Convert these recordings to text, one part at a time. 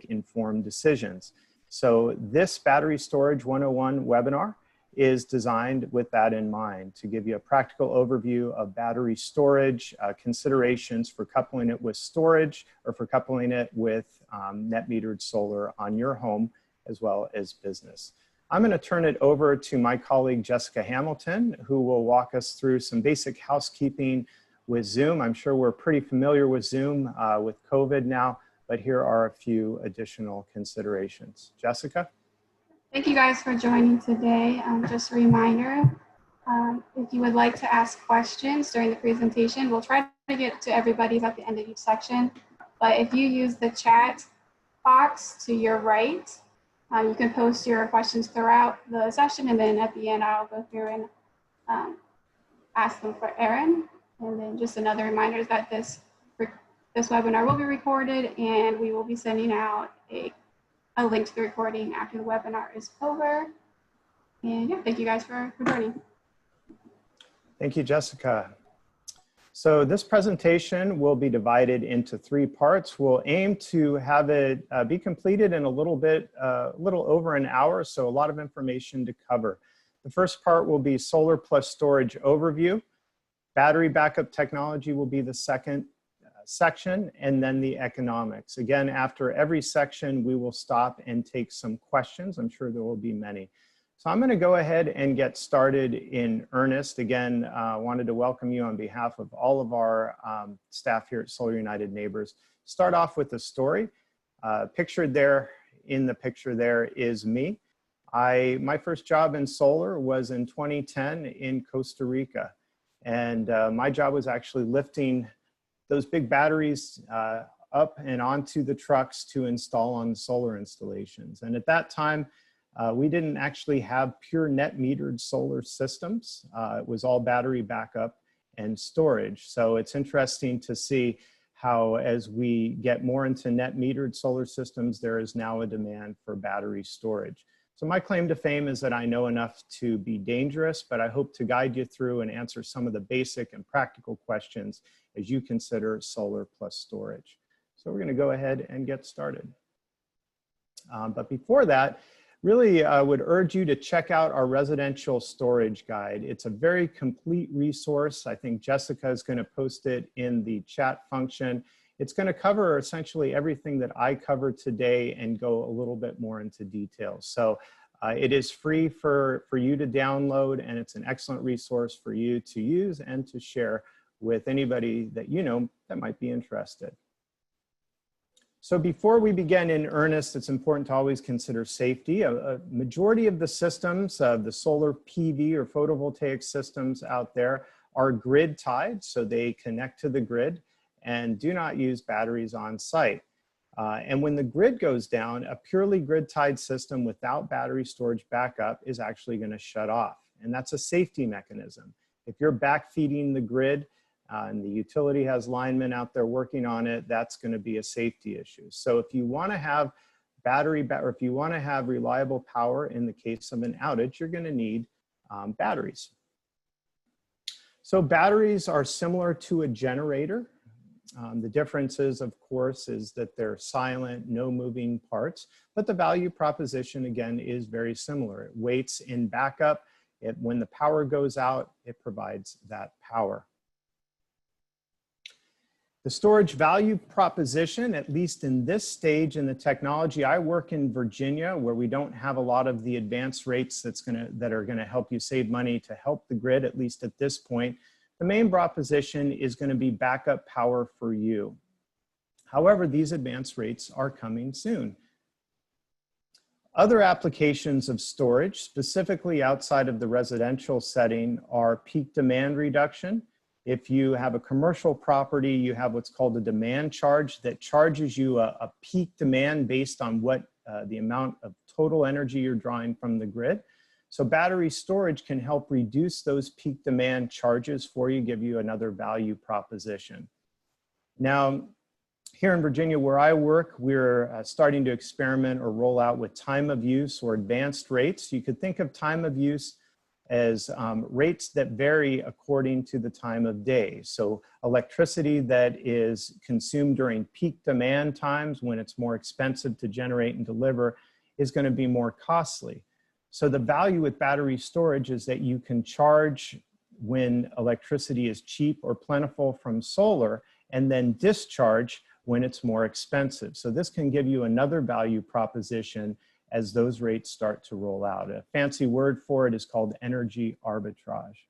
informed decisions. So this Battery Storage 101 webinar is designed with that in mind, to give you a practical overview of battery storage, considerations for coupling it with storage or for coupling it with net metered solar on your home as well as business. I'm going to turn it over to my colleague Jessica Hamilton, who will walk us through some basic housekeeping with Zoom. I'm sure we're pretty familiar with Zoom with COVID now, but here are a few additional considerations. Jessica? Thank you guys for joining today. Just a reminder, if you would like to ask questions during the presentation, we'll try to get to everybody's at the end of each section. But if you use the chat box to your right, you can post your questions throughout the session, and then at the end, I'll go through and ask them for Erin. And then just another reminder is that this webinar will be recorded, and we will be sending out a link to the recording after the webinar is over. And yeah, thank you guys for joining. Thank you, Jessica. So this presentation will be divided into 3 parts. We'll aim to have it be completed in a little over an hour, so a lot of information to cover. The first part will be solar plus storage overview. Battery backup technology will be the second section, and then the economics. Again, after every section, we will stop and take some questions. I'm sure there will be many. So I'm going to go ahead and get started in earnest. Again, I wanted to welcome you on behalf of all of our staff here at Solar United Neighbors. Start off with the story. Pictured there, in the picture there is me. My first job in solar was in 2010 in Costa Rica. And my job was actually lifting those big batteries up and onto the trucks to install on solar installations. And at that time, we didn't actually have pure net metered solar systems. It was all battery backup and storage. So it's interesting to see how, as we get more into net metered solar systems, there is now a demand for battery storage. So my claim to fame is that I know enough to be dangerous, but I hope to guide you through and answer some of the basic and practical questions as you consider solar plus storage. So we're going to go ahead and get started. But before that, really I would urge you to check out our residential storage guide. It's a very complete resource. I think Jessica is going to post it in the chat function. It's going to cover essentially everything that I covered today and go a little bit more into detail. So it is free for you to download, and it's an excellent resource for you to use and to share with anybody that you know that might be interested. So before we begin in earnest, it's important to always consider safety. A majority of the systems, the solar PV or photovoltaic systems out there are grid tied, so they connect to the grid and do not use batteries on site. And when the grid goes down, a purely grid-tied system without battery storage backup is actually going to shut off. And that's a safety mechanism. If you're backfeeding the grid and the utility has linemen out there working on it, that's going to be a safety issue. So if you want to have if you want to have reliable power in the case of an outage, you're going to need batteries. So batteries are similar to a generator. The difference is, of course, is that they're silent, no moving parts, but the value proposition, again, is very similar. It waits in backup. When the power goes out, it provides that power. The storage value proposition, at least in this stage in the technology, I work in Virginia, where we don't have a lot of the advanced rates that are gonna help you save money to help the grid, at least at this point. The main proposition is going to be backup power for you. However, these advanced rates are coming soon. Other applications of storage, specifically outside of the residential setting, are peak demand reduction. If you have a commercial property, you have what's called a demand charge that charges you a peak demand based on what the amount of total energy you're drawing from the grid. So battery storage can help reduce those peak demand charges for you, give you another value proposition. Now, here in Virginia where I work, we're starting to experiment or roll out with time of use or advanced rates. You could think of time of use as rates that vary according to the time of day. So electricity that is consumed during peak demand times when it's more expensive to generate and deliver is going to be more costly. So the value with battery storage is that you can charge when electricity is cheap or plentiful from solar and then discharge when it's more expensive. So this can give you another value proposition as those rates start to roll out. A fancy word for it is called energy arbitrage.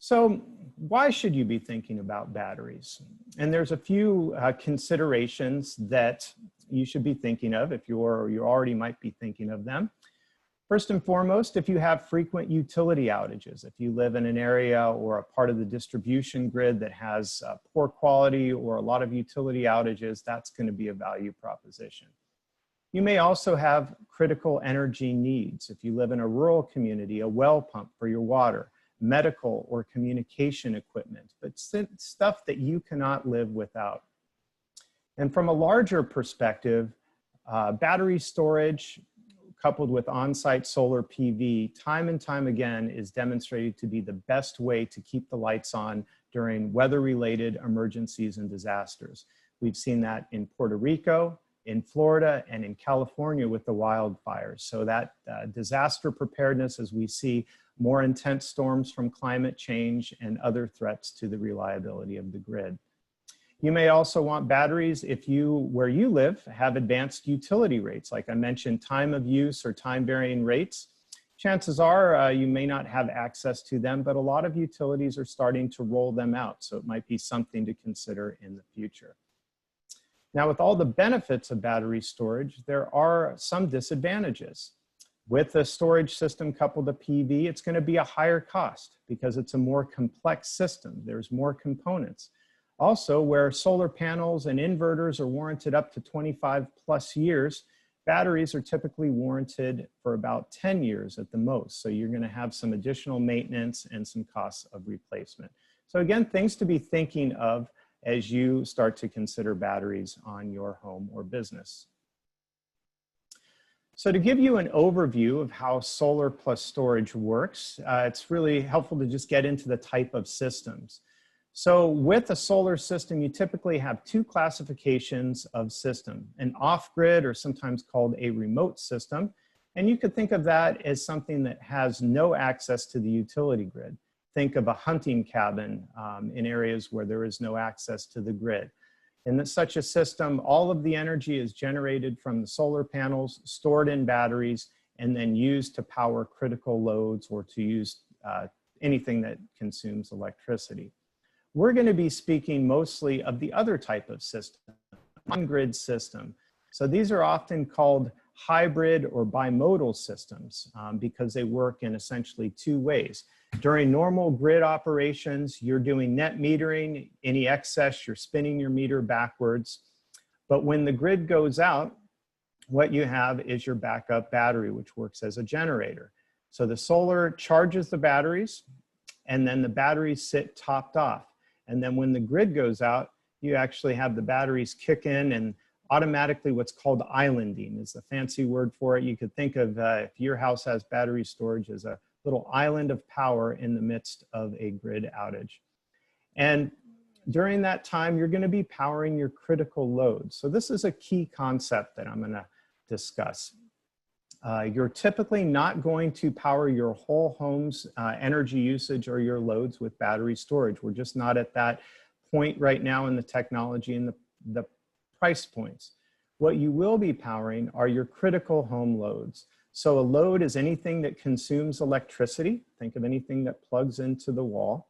So why should you be thinking about batteries? And there's a few considerations that you should be thinking of if you already might be thinking of them. First and foremost, if you have frequent utility outages, if you live in an area or a part of the distribution grid that has poor quality or a lot of utility outages, that's going to be a value proposition. You may also have critical energy needs. If you live in a rural community, a well pump for your water, medical or communication equipment, but stuff that you cannot live without. And from a larger perspective, battery storage coupled with on-site solar PV, time and time again is demonstrated to be the best way to keep the lights on during weather-related emergencies and disasters. We've seen that in Puerto Rico, in Florida, and in California with the wildfires. So that disaster preparedness as we see more intense storms from climate change and other threats to the reliability of the grid. You may also want batteries if you, where you live, have advanced utility rates. Like I mentioned, time of use or time varying rates. Chances are you may not have access to them, but a lot of utilities are starting to roll them out. So it might be something to consider in the future. Now, with all the benefits of battery storage, there are some disadvantages. With a storage system coupled to PV, it's going to be a higher cost because it's a more complex system. There's more components. Also, where solar panels and inverters are warranted up to 25 plus years, batteries are typically warranted for about 10 years at the most. So you're going to have some additional maintenance and some costs of replacement. So again, things to be thinking of as you start to consider batteries on your home or business. So to give you an overview of how solar plus storage works, it's really helpful to just get into the type of systems. So with a solar system, you typically have two classifications of system, an off-grid or sometimes called a remote system. And you could think of that as something that has no access to the utility grid. Think of a hunting cabin in areas where there is no access to the grid. In such a system, all of the energy is generated from the solar panels, stored in batteries, and then used to power critical loads or to use anything that consumes electricity. We're going to be speaking mostly of the other type of system, on-grid system. So these are often called hybrid or bimodal systems because they work in essentially two ways. During normal grid operations, you're doing net metering. Any excess, you're spinning your meter backwards. But when the grid goes out, what you have is your backup battery, which works as a generator. So the solar charges the batteries, and then the batteries sit topped off. And then when the grid goes out, you actually have the batteries kick in and automatically what's called islanding is the fancy word for it. You could think of if your house has battery storage as a little island of power in the midst of a grid outage. And during that time, you're going to be powering your critical loads. So this is a key concept that I'm going to discuss. You're typically not going to power your whole home's energy usage or your loads with battery storage. We're just not at that point right now in the technology and the price points. What you will be powering are your critical home loads. So a load is anything that consumes electricity. Think of anything that plugs into the wall.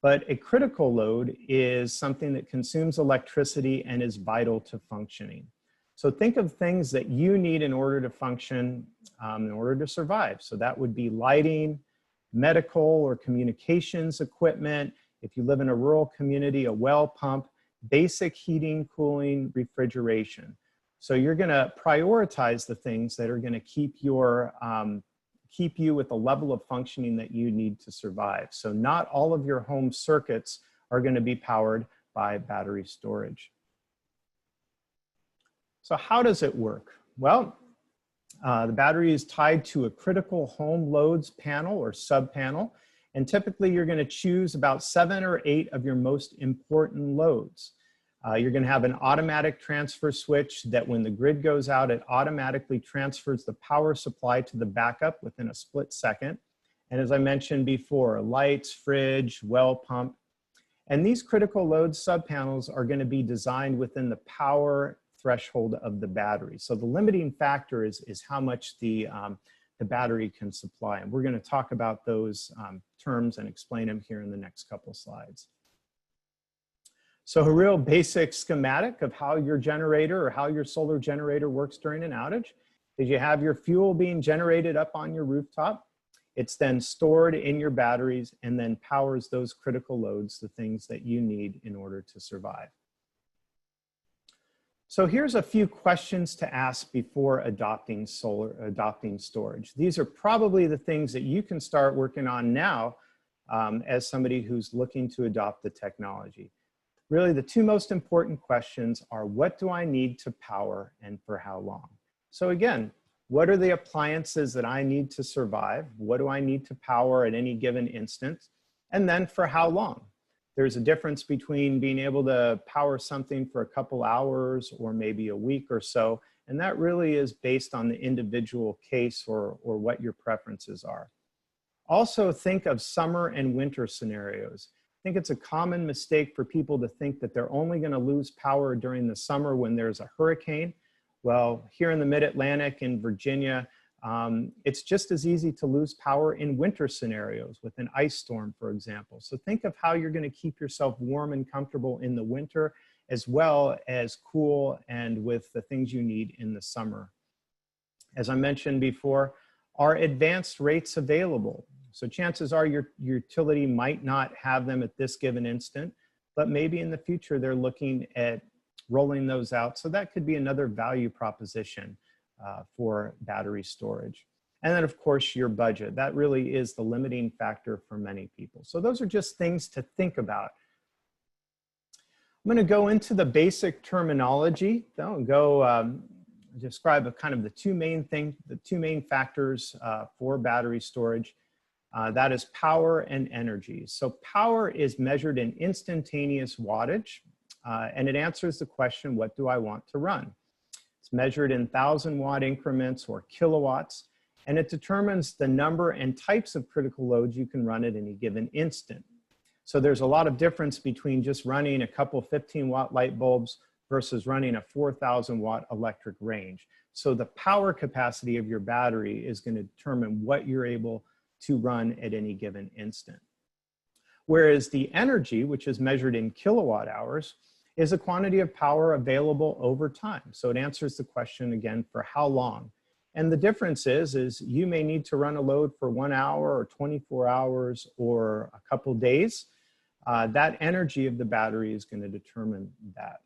But a critical load is something that consumes electricity and is vital to functioning. So think of things that you need in order to function, in order to survive. So that would be lighting, medical or communications equipment. If you live in a rural community, a well pump, basic heating, cooling, refrigeration. So you're going to prioritize the things that are going to keep you with the level of functioning that you need to survive. So not all of your home circuits are going to be powered by battery storage. So how does it work? Well, The battery is tied to a critical home loads panel or subpanel. And typically you're going to choose about 7 or 8 of your most important loads. You're going to have an automatic transfer switch that when the grid goes out, it automatically transfers the power supply to the backup within a split second. And as I mentioned before, lights, fridge, well pump. And these critical load subpanels are going to be designed within the power threshold of the battery. So the limiting factor is how much the battery can supply. And we're going to talk about those terms and explain them here in the next couple slides. So a real basic schematic of how your generator or how your solar generator works during an outage is you have your fuel being generated up on your rooftop. It's then stored in your batteries and then powers those critical loads, the things that you need in order to survive. So here's a few questions to ask before adopting storage. These are probably the things that you can start working on now as somebody who's looking to adopt the technology. Really, the 2 most important questions are, what do I need to power and for how long? So again, what are the appliances that I need to survive? What do I need to power at any given instant? And then for how long? There's a difference between being able to power something for a couple hours or maybe a week or so. And that really is based on the individual case or what your preferences are. Also think of summer and winter scenarios. I think it's a common mistake for people to think that they're only going to lose power during the summer when there's a hurricane. Well, here in the mid-Atlantic in Virginia, it's just as easy to lose power in winter scenarios with an ice storm, for example. So think of how you're going to keep yourself warm and comfortable in the winter, as well as cool and with the things you need in the summer. As I mentioned before, are advanced rates available? So chances are your utility might not have them at this given instant, but maybe in the future they're looking at rolling those out. So that could be another value proposition for battery storage. And then of course your budget. That really is the limiting factor for many people. So those are just things to think about. I'm going to go into the basic terminology. I'll go describe kind of the two main factors for battery storage. That is power and energy. So power is measured in instantaneous wattage, and it answers the question, what do I want to run? It's measured in 1,000-watt increments or kilowatts, and it determines the number and types of critical loads you can run at any given instant. So there's a lot of difference between just running a couple 15-watt light bulbs versus running a 4,000-watt electric range. So the power capacity of your battery is going to determine what you're able to run at any given instant. Whereas the energy, which is measured in kilowatt hours, is a quantity of power available over time. So it answers the question again for how long. And the difference is you may need to run a load for 1 hour or 24 hours or a couple days. That energy of the battery is going to determine that.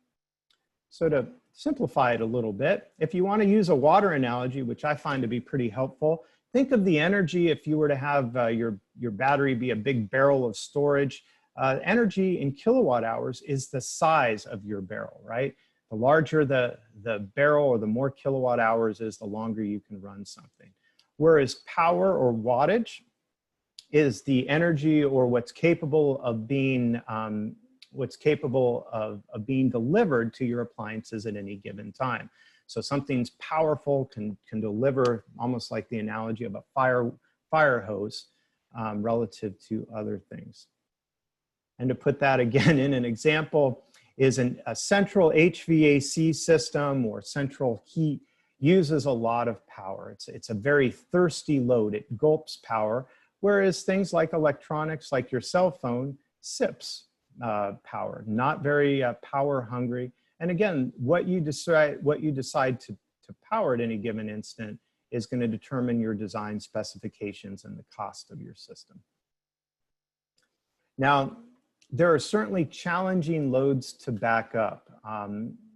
So to simplify it a little bit, if you want to use a water analogy, which I find to be pretty helpful, think of the energy if you were to have your battery be a big barrel of storage. Energy in kilowatt hours is the size of your barrel, right? The larger the barrel or the more kilowatt hours is, the longer you can run something. Whereas power or wattage is the energy or what's capable of being delivered to your appliances at any given time. So something's powerful can deliver, almost like the analogy of a fire hose relative to other things. And to put that again in an example, is a central HVAC system or central heat uses a lot of power. It's a very thirsty load. It gulps power, whereas things like electronics, like your cell phone, sips power, not very power hungry. And again, what you decide to power at any given instant is going to determine your design specifications and the cost of your system. Now, there are certainly challenging loads to back up.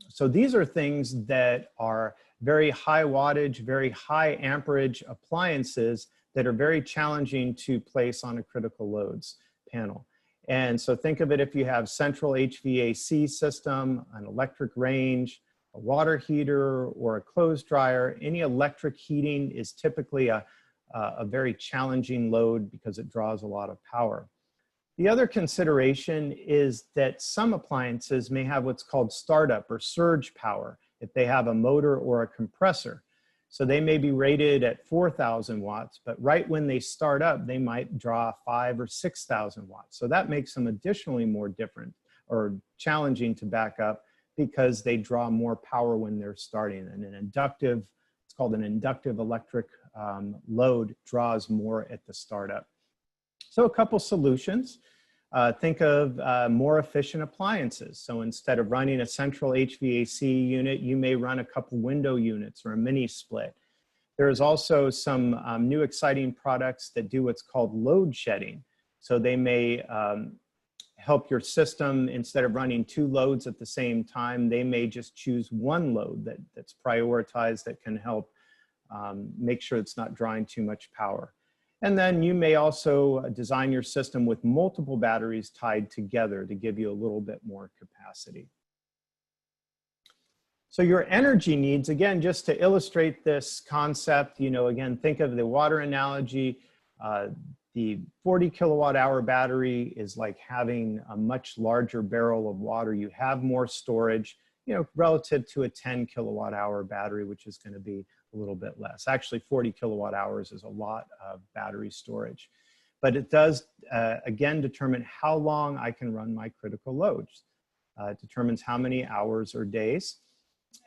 So these are things that are very high wattage, very high amperage appliances that are very challenging to place on a critical loads panel. And so think of it if you have central HVAC system, an electric range, water heater or a clothes dryer, any electric heating is typically a very challenging load because it draws a lot of power. The other consideration is that some appliances may have what's called startup or surge power if they have a motor or a compressor. So they may be rated at 4,000 watts, but right when they start up, they might draw 5,000 or 6,000 watts. So that makes them additionally more different or challenging to back up because they draw more power when they're starting. And it's called an inductive electric load draws more at the startup. So a couple solutions. Think of more efficient appliances. So instead of running a central HVAC unit, you may run a couple window units or a mini split. There's also some new exciting products that do what's called load shedding. So they may help your system, instead of running 2 loads at the same time, they may just choose 1 load that's prioritized that can help make sure it's not drawing too much power. And then you may also design your system with multiple batteries tied together to give you a little bit more capacity. So your energy needs, again, just to illustrate this concept, again, think of the water analogy. The 40 kilowatt hour battery is like having a much larger barrel of water. You have more storage, relative to a 10 kilowatt hour battery, which is going to be a little bit less. Actually, 40 kilowatt hours is a lot of battery storage. But it does, again, determine how long I can run my critical loads. It determines how many hours or days.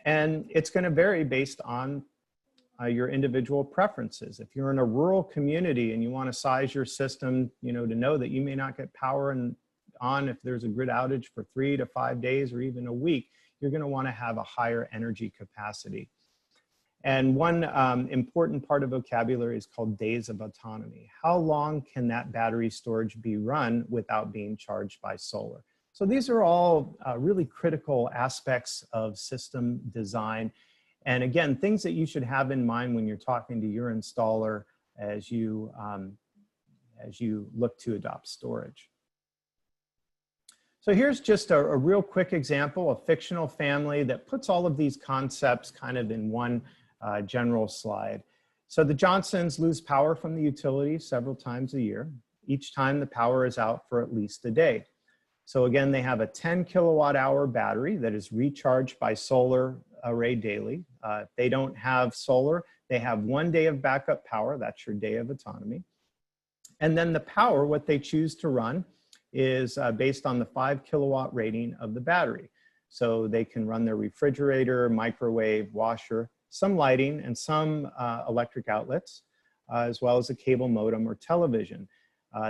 And it's going to vary based on your individual preferences. If you're in a rural community and you want to size your system, to know that you may not get power on if there's a grid outage for 3 to 5 days or even a week, you're going to want to have a higher energy capacity. And one important part of vocabulary is called days of autonomy. How long can that battery storage be run without being charged by solar? So these are all really critical aspects of system design. And again, things that you should have in mind when you're talking to your installer as you look to adopt storage. So here's just a real quick example, a fictional family that puts all of these concepts kind of in one general slide. So the Johnsons lose power from the utility several times a year. Each time the power is out for at least a day. So again, they have a 10 kilowatt hour battery that is recharged by solar array daily. If they don't have solar, they have 1 day of backup power. That's your day of autonomy. And then the power, what they choose to run, is based on the 5 kilowatt rating of the battery. So they can run their refrigerator, microwave, washer, some lighting, and some electric outlets, as well as a cable modem or television.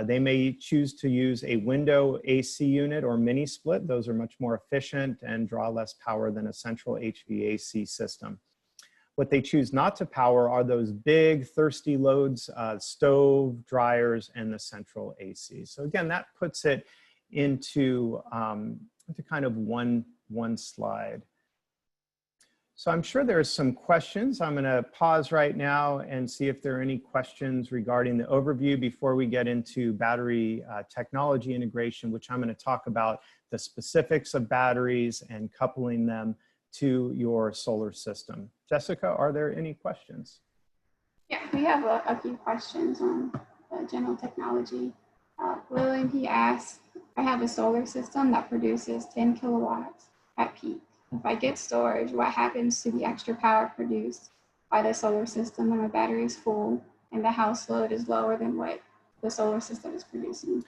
They may choose to use a window AC unit or mini split. Those are much more efficient and draw less power than a central HVAC system. What they choose not to power are those big thirsty loads, stove, dryers, and the central AC. So again, that puts it into kind of one slide. So I'm sure there's some questions. I'm going to pause right now and see if there are any questions regarding the overview before we get into battery technology integration, which I'm going to talk about the specifics of batteries and coupling them to your solar system. Jessica, are there any questions? Yeah, we have a few questions on general technology. William, he asks, I have a solar system that produces 10 kilowatts at peak. If I get storage, what happens to the extra power produced by the solar system when my battery is full and the house load is lower than what the solar system is producing?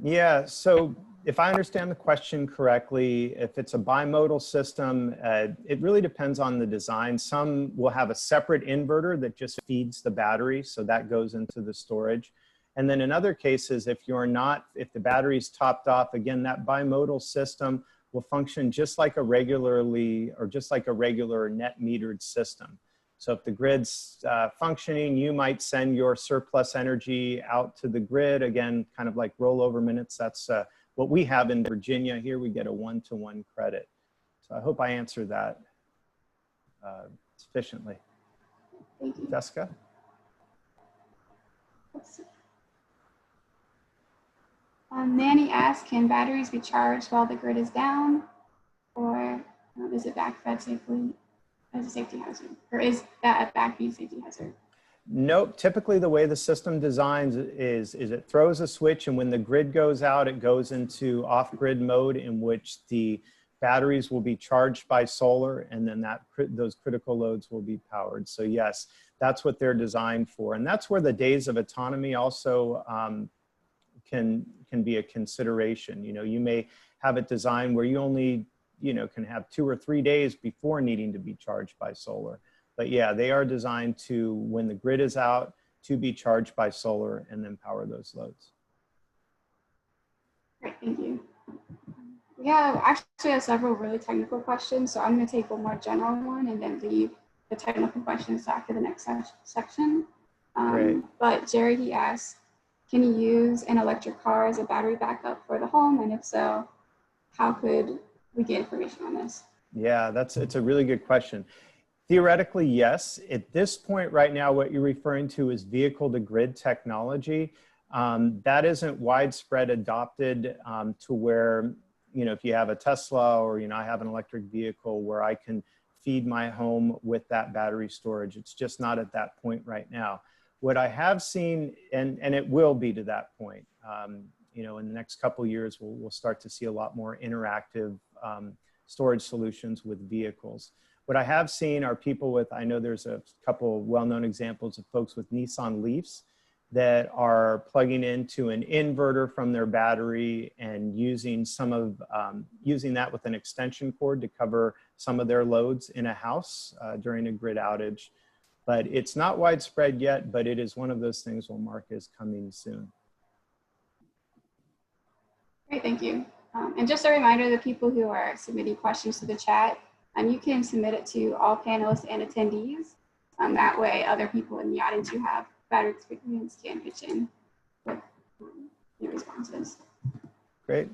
Yeah, so if I understand the question correctly, if it's a bimodal system, it really depends on the design. Some will have a separate inverter that just feeds the battery, so that goes into the storage. And then in other cases, if the battery's topped off, again, that bimodal system will function just like a regular net metered system. So if the grid's functioning, you might send your surplus energy out to the grid, again, kind of like rollover minutes. That's what we have in Virginia. Here we get a 1-to-1 credit. So I hope I answered that sufficiently. Thank you. Jessica? Let's see. Manny asks, can batteries be charged while the grid is down? Or Is it backfed safely as a safety hazard? Or is that a backfeed safety hazard? Nope. Typically, the way the system designs is it throws a switch, and when the grid goes out, it goes into off-grid mode, in which the batteries will be charged by solar, and then those critical loads will be powered. So yes, that's what they're designed for, and that's where the days of autonomy also can be a consideration. You know, you may have it designed where you only can have 2 or 3 days before needing to be charged by solar. But yeah, they are designed to, when the grid is out, to be charged by solar and then power those loads. Great, thank you. We actually have several really technical questions, so I'm going to take one more general one and then leave the technical questions after the next section. Great. But Jerry, he asked, can you use an electric car as a battery backup for the home? And if so, how could we get information on this? Yeah, it's a really good question. Theoretically, yes. At this point right now, what you're referring to is vehicle-to-grid technology. That isn't widespread adopted to where, if you have a Tesla or, I have an electric vehicle where I can feed my home with that battery storage. It's just not at that point right now. What I have seen, and it will be to that point, in the next couple of years, we'll start to see a lot more interactive storage solutions with vehicles. What I have seen are people with, I know there's a couple well-known examples of folks with Nissan Leafs that are plugging into an inverter from their battery and using using that with an extension cord to cover some of their loads in a house during a grid outage. But it's not widespread yet, but it is one of those things we'll mark as coming soon. Great, thank you. And just a reminder, the people who are submitting questions to the chat, you can submit it to all panelists and attendees. That way, other people in the audience who have better experience can pitch in with your responses. Great.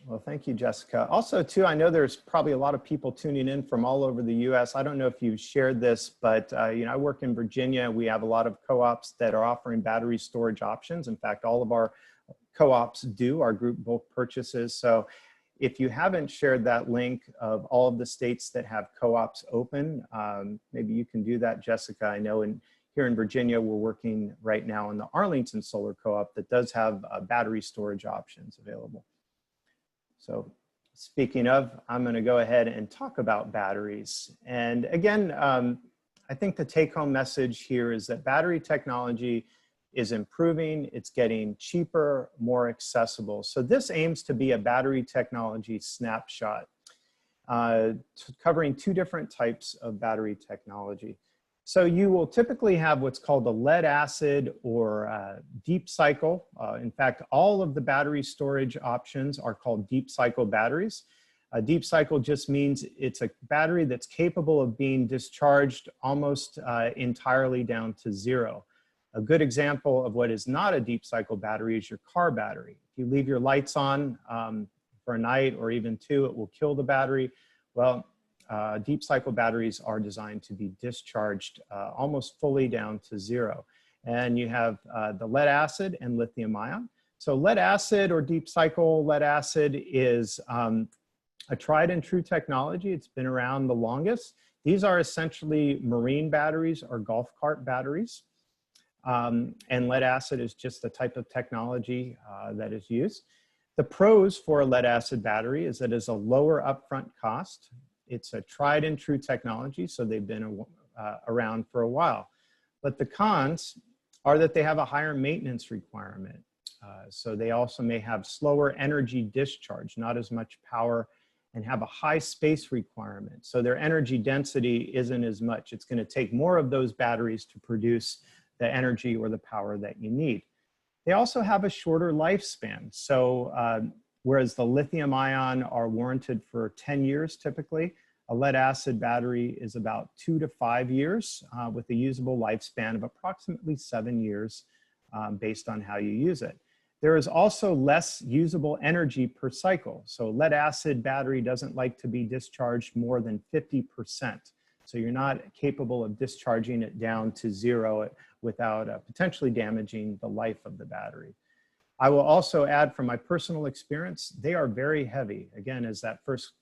Well, thank you, Jessica. Also, too, I know there's probably a lot of people tuning in from all over the U.S. I don't know if you've shared this, but I work in Virginia. We have a lot of co-ops that are offering battery storage options. In fact, all of our co-ops do. Our group both purchases. So if you haven't shared that link of all of the states that have co-ops open, maybe you can do that, Jessica. I know here in Virginia, we're working right now on the Arlington Solar Co-op that does have battery storage options available. So speaking of, I'm going to go ahead and talk about batteries. And again, I think the take-home message here is that battery technology is improving, it's getting cheaper, more accessible. So this aims to be a battery technology snapshot, covering 2 different types of battery technology. So you will typically have what's called a lead acid or deep cycle. In fact, all of the battery storage options are called deep cycle batteries. A deep cycle just means it's a battery that's capable of being discharged almost entirely down to 0. A good example of what is not a deep cycle battery is your car battery. If you leave your lights on for a night or even 2, it will kill the battery. Well, deep cycle batteries are designed to be discharged almost fully down to 0. And you have the lead acid and lithium ion. So lead acid or deep cycle lead acid is a tried and true technology. It's been around the longest. These are essentially marine batteries or golf cart batteries. And lead acid is just the type of technology that is used. The pros for a lead acid battery is that it's a lower upfront cost. It's a tried and true technology, so they've been around for a while. But the cons are that they have a higher maintenance requirement. So they also may have slower energy discharge, not as much power, and have a high space requirement. So their energy density isn't as much. It's going to take more of those batteries to produce the energy or the power that you need. They also have a shorter lifespan. So whereas the lithium ion are warranted for 10 years typically, a lead acid battery is about 2 to 5 years with a usable lifespan of approximately 7 years based on how you use it. There is also less usable energy per cycle. So lead acid battery doesn't like to be discharged more than 50%. So you're not capable of discharging it down to 0 without potentially damaging the life of the battery. I will also add from my personal experience, they are very heavy. Again, as that first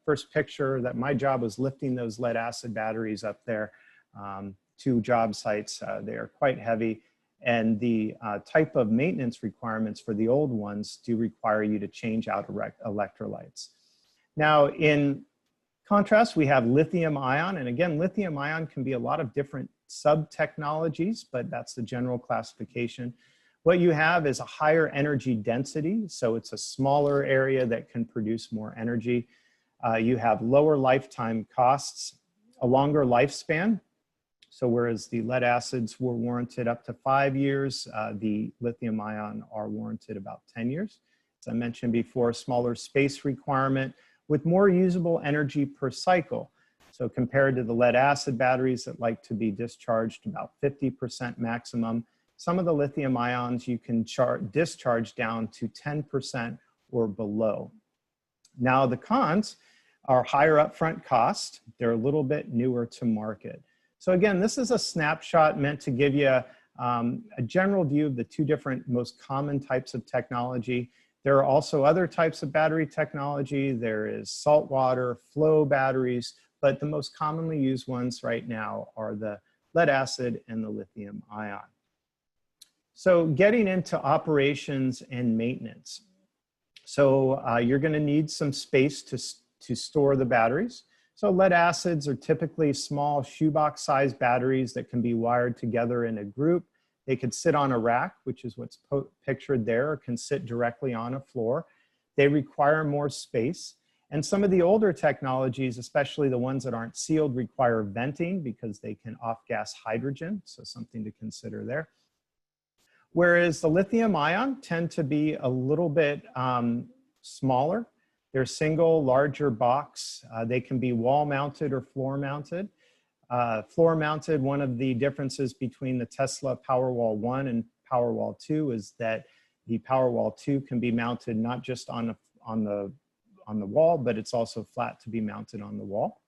first picture that my job was lifting those lead acid batteries up there to job sites. They are quite heavy, and the type of maintenance requirements for the old ones do require you to change out electrolytes. Now, in contrast, we have lithium ion, and again, lithium ion can be a lot of different sub-technologies, but that's the general classification. What you have is a higher energy density, so it's a smaller area that can produce more energy. You have lower lifetime costs, a longer lifespan. So whereas the lead acids were warranted up to 5 years, the lithium ion are warranted about 10 years. As I mentioned before, smaller space requirement with more usable energy per cycle. So compared to the lead acid batteries that like to be discharged about 50% maximum, some of the lithium ions you can discharge down to 10% or below. Now the cons are higher upfront cost. They're a little bit newer to market. So again, this is a snapshot meant to give you a general view of the two different most common types of technology. There are also other types of battery technology. There is saltwater, flow batteries, but the most commonly used ones right now are the lead acid and the lithium ion. So getting into operations and maintenance. So you're going to need some space to store the batteries. So lead acids are typically small shoebox-sized batteries that can be wired together in a group. They could sit on a rack, which is what's pictured there, or can sit directly on a floor. They require more space. And some of the older technologies, especially the ones that aren't sealed, require venting because they can off-gas hydrogen, so something to consider there. Whereas the lithium ion tend to be a little bit smaller. They're single, larger box. They can be wall mounted or floor mounted. Floor mounted, one of the differences between the Tesla Powerwall 1 and Powerwall 2 is that the Powerwall 2 can be mounted not just on the wall, but it's also flat to be mounted on the wall.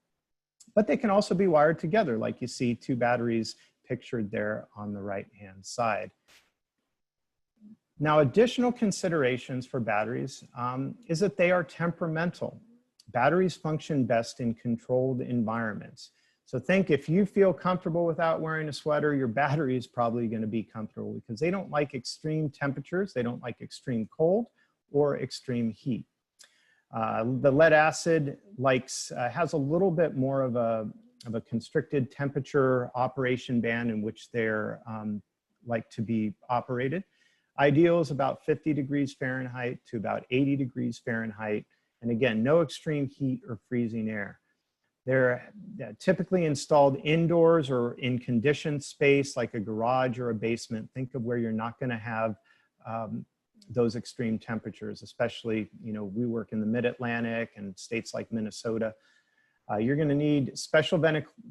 But they can also be wired together, like you see two batteries pictured there on the right-hand side. Now, additional considerations for batteries is that they are temperamental. Batteries function best in controlled environments. So think if you feel comfortable without wearing a sweater, your battery is probably going to be comfortable because they don't like extreme temperatures, they don't like extreme cold or extreme heat. The lead acid has a little bit more of a constricted temperature operation band in which they're like to be operated. Ideal is about 50 degrees Fahrenheit to about 80 degrees Fahrenheit. And again, no extreme heat or freezing air. They're typically installed indoors or in conditioned space like a garage or a basement. Think of where you're not going to have those extreme temperatures, especially, we work in the mid-Atlantic and states like Minnesota. You're going to need special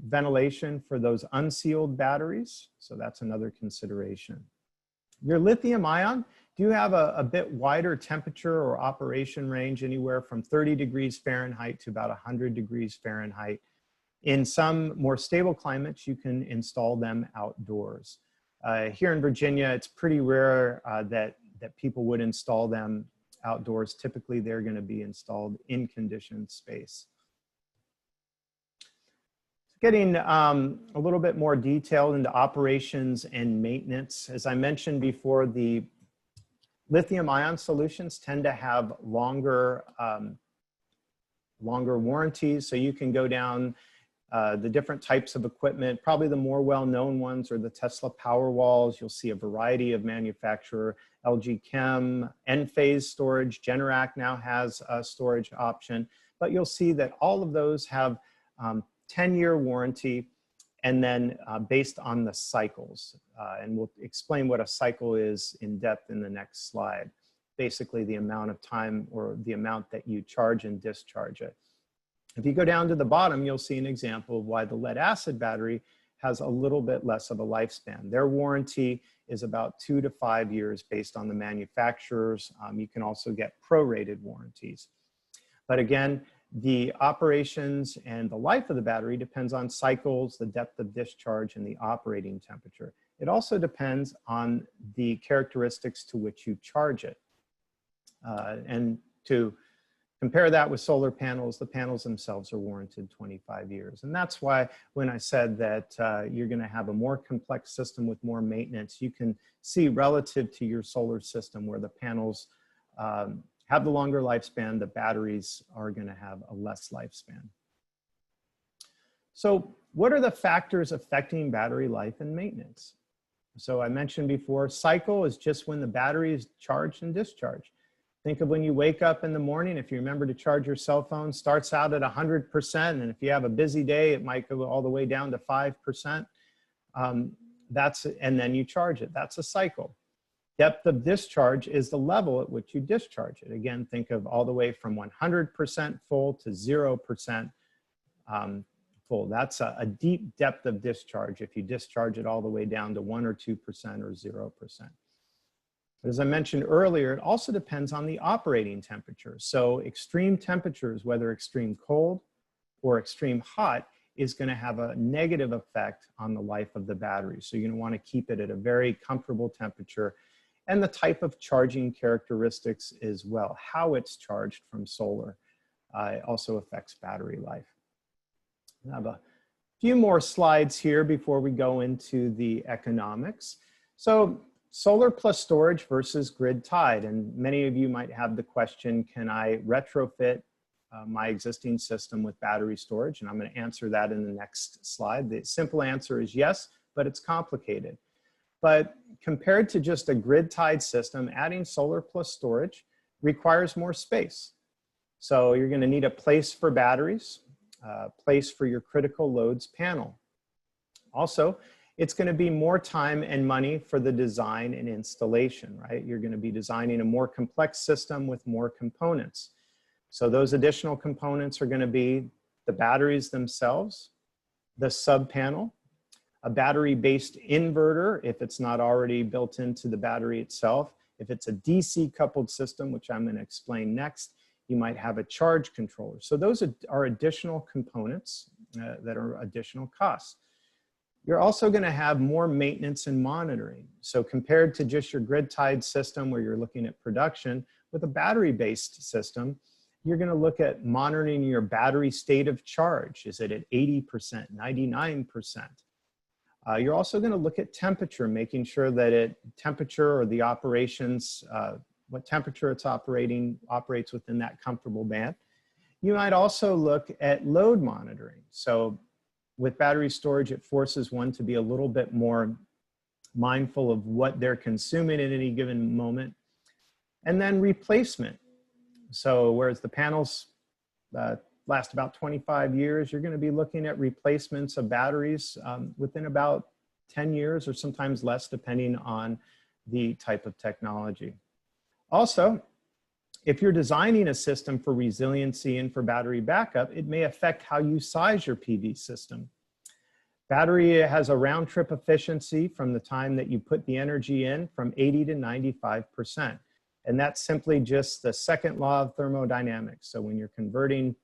ventilation for those unsealed batteries. So that's another consideration. Your lithium ion do have a bit wider temperature or operation range, anywhere from 30 degrees Fahrenheit to about 100 degrees Fahrenheit. In some more stable climates, you can install them outdoors. Here in Virginia, it's pretty rare that people would install them outdoors. Typically, they're going to be installed in conditioned space. Getting a little bit more detailed into operations and maintenance. As I mentioned before, the lithium ion solutions tend to have longer warranties. So you can go down the different types of equipment. Probably the more well-known ones are the Tesla Powerwalls. You'll see a variety of manufacturer, LG Chem, Enphase storage, Generac now has a storage option. But you'll see that all of those have 10-year warranty, and then based on the cycles. And we'll explain what a cycle is in depth in the next slide. Basically the amount of time or the amount that you charge and discharge it. If you go down to the bottom, you'll see an example of why the lead acid battery has a little bit less of a lifespan. Their warranty is about 2 to 5 years based on the manufacturers. You can also get prorated warranties. But again, the operations and the life of the battery depends on cycles, the depth of discharge, and the operating temperature. It also depends on the characteristics to which you charge it. And to Compare that with solar panels. The panels themselves are warranted 25 years. And that's why when I said that you're going to have a more complex system with more maintenance, you can see relative to your solar system where the panels have the longer lifespan, the batteries are going to have a less lifespan. So what are the factors affecting battery life and maintenance? So I mentioned before, cycle is just when the battery is charged and discharged. Think of when you wake up in the morning, if you remember to charge your cell phone, starts out at 100%, and if you have a busy day, it might go all the way down to 5%. And then you charge it. That's a cycle. Depth of discharge is the level at which you discharge it. Again, think of all the way from 100% full to 0% full. That's a deep depth of discharge if you discharge it all the way down to 1 or 2% or 0%. As I mentioned earlier, it also depends on the operating temperature. So extreme temperatures, whether extreme cold or extreme hot, is going to have a negative effect on the life of the battery. So you're going to want to keep it at a very comfortable temperature, and the type of charging characteristics as well. How it's charged from solar also affects battery life. I have a few more slides here before we go into the economics. So solar plus storage versus grid tied. And many of you might have the question, can I retrofit my existing system with battery storage? And I'm going to answer that in the next slide. The simple answer is yes, but it's complicated. But compared to just a grid tied system, adding solar plus storage requires more space. So you're going to need a place for batteries, a place for your critical loads panel. Also, it's going to be more time and money for the design and installation, right? You're going to be designing a more complex system with more components. So those additional components are going to be the batteries themselves, the subpanel, a battery-based inverter if it's not already built into the battery itself. If it's a DC coupled system, which I'm going to explain next, you might have a charge controller. So those are additional components that are additional costs. You're also going to have more maintenance and monitoring. So compared to just your grid-tied system where you're looking at production, with a battery-based system, you're going to look at monitoring your battery state of charge. Is it at 80%, 99%? You're also going to look at temperature, making sure that temperature or the operations, what temperature it's operates within that comfortable band. You might also look at load monitoring. So with battery storage, it forces one to be a little bit more mindful of what they're consuming at any given moment. And then replacement. So whereas the panels last about 25 years, you're going to be looking at replacements of batteries within about 10 years or sometimes less, depending on the type of technology. Also, if you're designing a system for resiliency and for battery backup, it may affect how you size your PV system. Battery has a round trip efficiency from the time that you put the energy in from 80 to 95%. And that's simply just the second law of thermodynamics. So when you're converting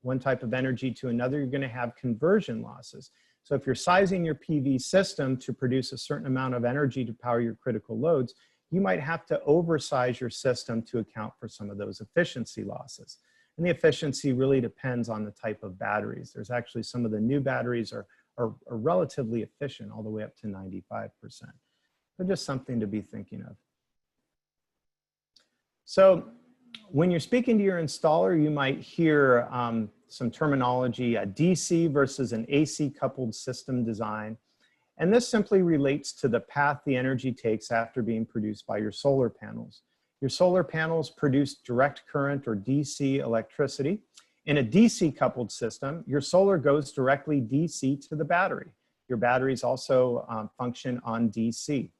one type of energy to another, you're going to have conversion losses. So if you're sizing your PV system to produce a certain amount of energy to power your critical loads, you might have to oversize your system to account for some of those efficiency losses. And the efficiency really depends on the type of batteries. There's actually some of the new batteries are relatively efficient, all the way up to 95%. So just something to be thinking of. So when you're speaking to your installer, you might hear some terminology, a DC versus an AC coupled system design. And this simply relates to the path the energy takes after being produced by your solar panels. Your solar panels produce direct current or DC electricity. In a DC coupled system, your solar goes directly DC to the battery. Your batteries also function on DC.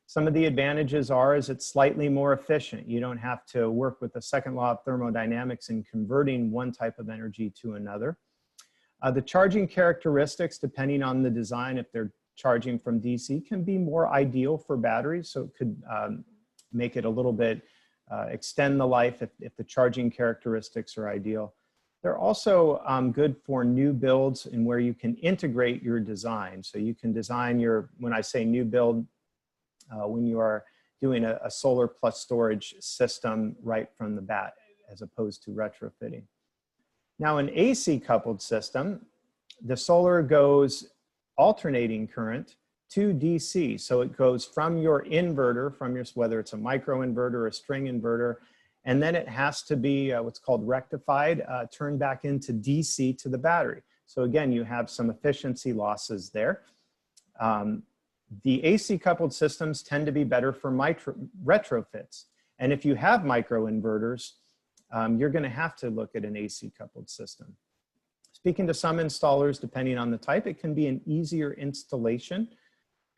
Some of the advantages is it's slightly more efficient. You don't have to work with the second law of thermodynamics in converting one type of energy to another. The charging characteristics, depending on the design, if they're charging from DC, can be more ideal for batteries. So it could make it a little bit, extend the life if the charging characteristics are ideal. They're also good for new builds and where you can integrate your design. So you can design when I say new build, when you are doing a solar plus storage system right from the bat as opposed to retrofitting. Now, an AC coupled system, the solar goes alternating current to DC. So it goes from your inverter, whether it's a micro inverter or a string inverter, and then it has to be what's called rectified, turned back into DC to the battery. So again, you have some efficiency losses there. The AC coupled systems tend to be better for retrofits. And if you have micro inverters, you're going to have to look at an AC coupled system. Speaking to some installers, depending on the type, it can be an easier installation.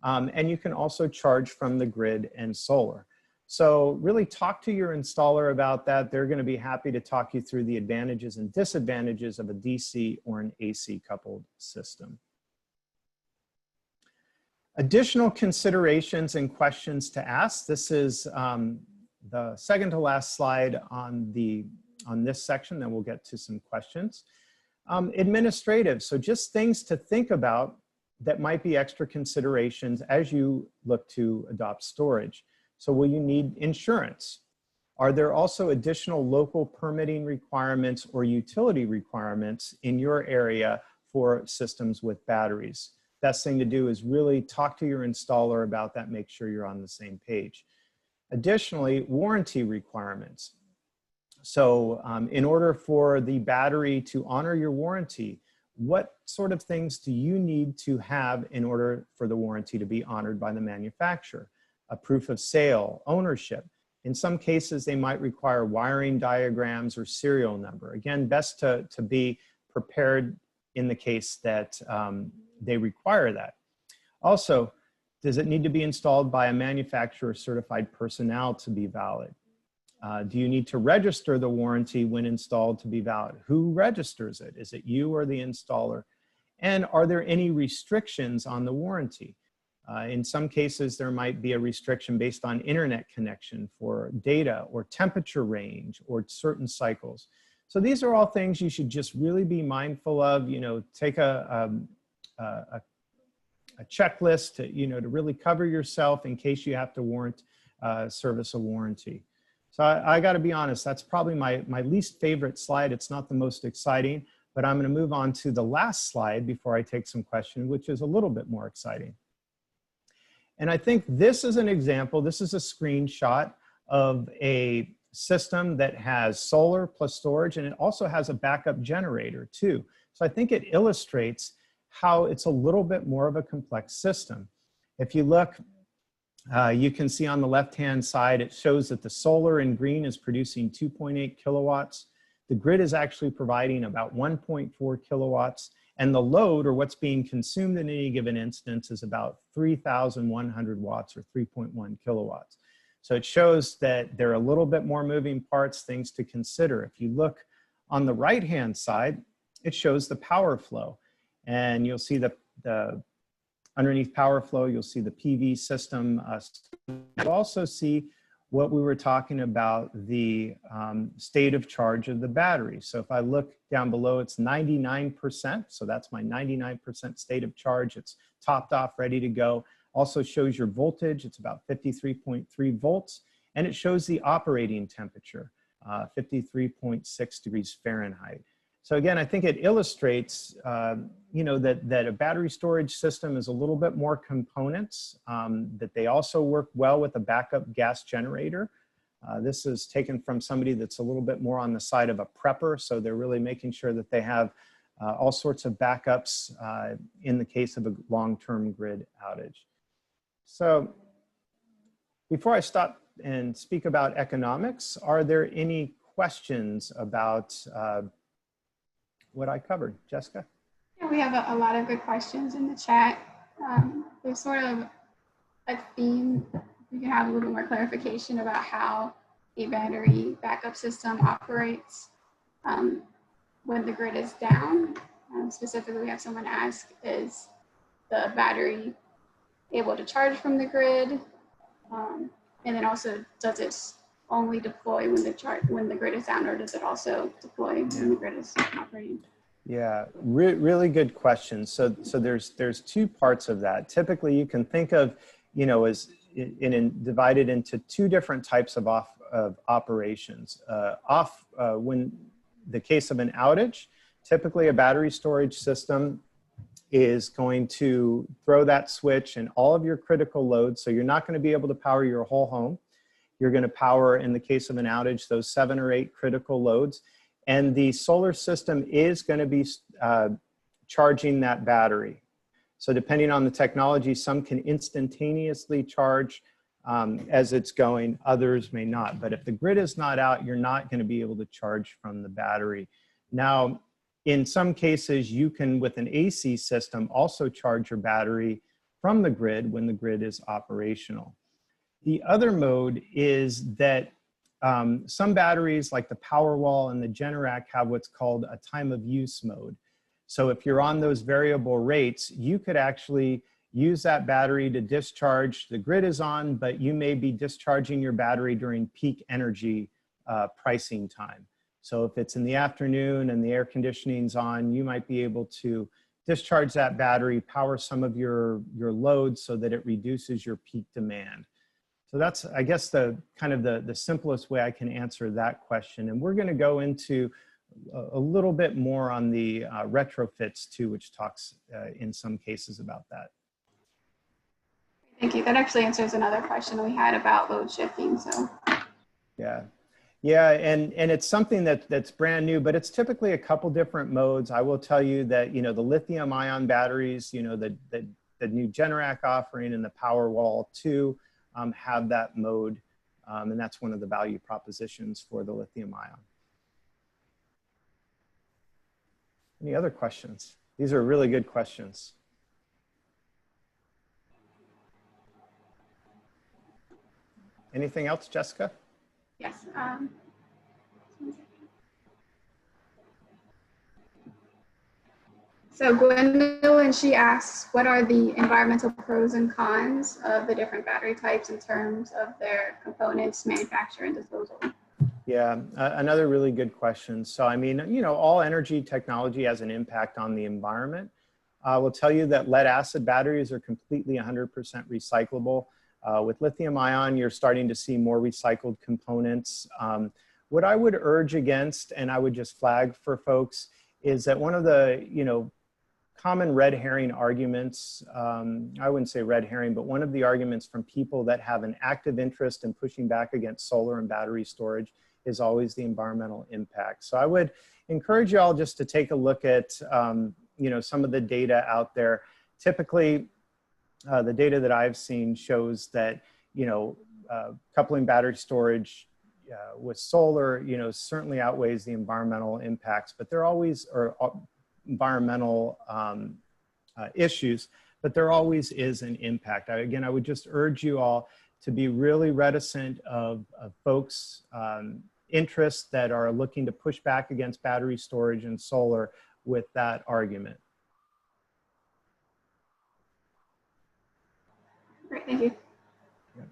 And you can also charge from the grid and solar. So really talk to your installer about that. They're going to be happy to talk you through the advantages and disadvantages of a DC or an AC coupled system. Additional considerations and questions to ask. This is the second to last slide on this section, then we'll get to some questions. Administrative, so just things to think about that might be extra considerations as you look to adopt storage. So will you need insurance? Are there also additional local permitting requirements or utility requirements in your area for systems with batteries? Best thing to do is really talk to your installer about that, make sure you're on the same page. Additionally, warranty requirements. So in order for the battery to honor your warranty, what sort of things do you need to have in order for the warranty to be honored by the manufacturer? A proof of sale, ownership. In some cases, they might require wiring diagrams or serial number. Again, best to be prepared in the case that they require that. Also, does it need to be installed by a manufacturer certified personnel to be valid? Do you need to register the warranty when installed to be valid? Who registers it? Is it you or the installer? And are there any restrictions on the warranty? In some cases, there might be a restriction based on internet connection for data or temperature range or certain cycles. So these are all things you should just really be mindful of. You know, take a checklist to, to really cover yourself in case you have to service a warranty. So I got to be honest, that's probably my least favorite slide. It's not the most exciting, but I'm going to move on to the last slide before I take some questions, which is a little bit more exciting. And I think this is an example. This is a screenshot of a system that has solar plus storage, and it also has a backup generator too. So I think it illustrates how it's a little bit more of a complex system. If you look, you can see on the left-hand side, it shows that the solar in green is producing 2.8 kilowatts. The grid is actually providing about 1.4 kilowatts. And the load, or what's being consumed in any given instance, is about 3,100 watts or 3.1 kilowatts. So it shows that there are a little bit more moving parts, things to consider. If you look on the right-hand side, it shows the power flow. And you'll see the underneath power flow, you'll see the PV system. You'll also see what we were talking about, the state of charge of the battery. So if I look down below, it's 99%. So that's my 99% state of charge. It's topped off, ready to go. Also shows your voltage. It's about 53.3 volts. And it shows the operating temperature, 53.6 degrees Fahrenheit. So again, I think it illustrates, that a battery storage system is a little bit more components, that they also work well with a backup gas generator. This is taken from somebody that's a little bit more on the side of a prepper. So they're really making sure that they have all sorts of backups in the case of a long-term grid outage. So before I stop and speak about economics, are there any questions about what I covered? Jessica? Yeah, we have a lot of good questions in the chat. There's sort of a theme. We can have a little more clarification about how a battery backup system operates when the grid is down. Specifically, we have someone ask, is the battery able to charge from the grid? And then also, does it only deploy when the grid is down, or does it also deploy when the grid is operating? Yeah, really good question. So there's two parts of that. Typically, you can think of, as divided into two different types of of operations. When the case of an outage, typically a battery storage system is going to throw that switch and all of your critical loads. So you're not going to be able to power your whole home. You're going to power, in the case of an outage, those 7 or 8 critical loads. And the solar system is going to be charging that battery. So depending on the technology, some can instantaneously charge as it's going, others may not. But if the grid is not out, you're not going to be able to charge from the battery. Now, in some cases, you can, with an AC system, also charge your battery from the grid when the grid is operational. The other mode is that some batteries like the Powerwall and the Generac have what's called a time of use mode. So if you're on those variable rates, you could actually use that battery to discharge. The grid is on, but you may be discharging your battery during peak energy pricing time. So if it's in the afternoon and the air conditioning's on, you might be able to discharge that battery, power some of your loads so that it reduces your peak demand. So that's, I guess, the kind of the simplest way I can answer that question. And we're going to go into a little bit more on the retrofits too, which talks in some cases about that. Thank you. That actually answers another question we had about load shifting. So yeah, and it's something that's brand new, but it's typically a couple different modes. I will tell you that, you know, the lithium ion batteries, you know, the new Generac offering and the Powerwall 2 have that mode, and that's one of the value propositions for the lithium ion. Any other questions? These are really good questions. Anything else, Jessica? Yes. So Gwendolyn, she asks, what are the environmental pros and cons of the different battery types in terms of their components, manufacture, and disposal? Yeah, another really good question. So, I mean, you know, all energy technology has an impact on the environment. I will tell you that lead acid batteries are completely 100% recyclable. With lithium ion, you're starting to see more recycled components. What I would urge against, and I would just flag for folks, is that one of the, you know, common red herring arguments, I wouldn't say red herring, but one of the arguments from people that have an active interest in pushing back against solar and battery storage is always the environmental impact. So I would encourage you all just to take a look at, you know, some of the data out there. Typically, the data that I've seen shows that, you know, coupling battery storage with solar, you know, certainly outweighs the environmental impacts, but there always are environmental issues, but there always is an impact. Again, I would just urge you all to be really reticent of folks' interests that are looking to push back against battery storage and solar with that argument. Great, thank you. Yeah.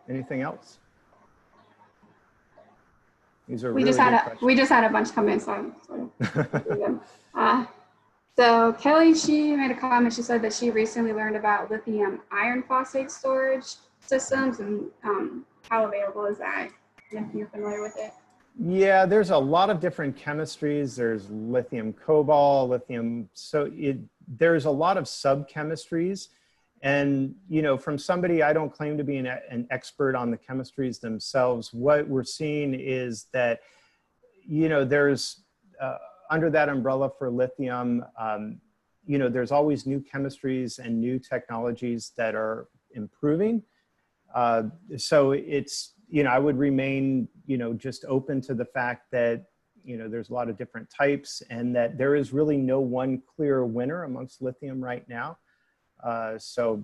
Anything else? These are we just had a bunch come in, so so Kelly, she made a comment. She said that she recently learned about lithium iron phosphate storage systems and how available is that, if you're familiar with it. Yeah, there's a lot of different chemistries. There's lithium cobalt, lithium, so there's a lot of sub-chemistries. And, you know, from somebody, I don't claim to be an expert on the chemistries themselves. What we're seeing is that, you know, there's, under that umbrella for lithium, you know, there's always new chemistries and new technologies that are improving. So it's, you know, I would remain, you know, just open to the fact that, you know, there's a lot of different types and that there is really no one clear winner amongst lithium right now. So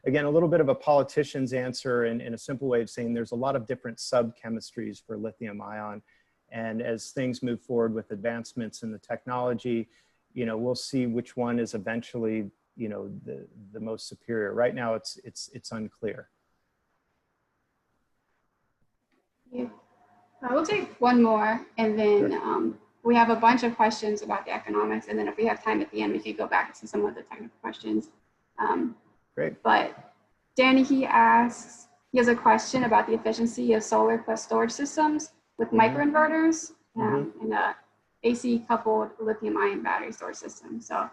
again, a little bit of a politician's answer in a simple way of saying there's a lot of different sub-chemistries for lithium ion. And as things move forward with advancements in the technology, you know, we'll see which one is eventually, you know, the most superior. Right now, it's unclear. Yeah. We'll take one more, and then sure. We have a bunch of questions about the economics, and then if we have time at the end, we could go back to some of the technical questions. Great. But Danny, he he has a question about the efficiency of solar plus storage systems with microinverters and a AC coupled lithium ion battery storage system. So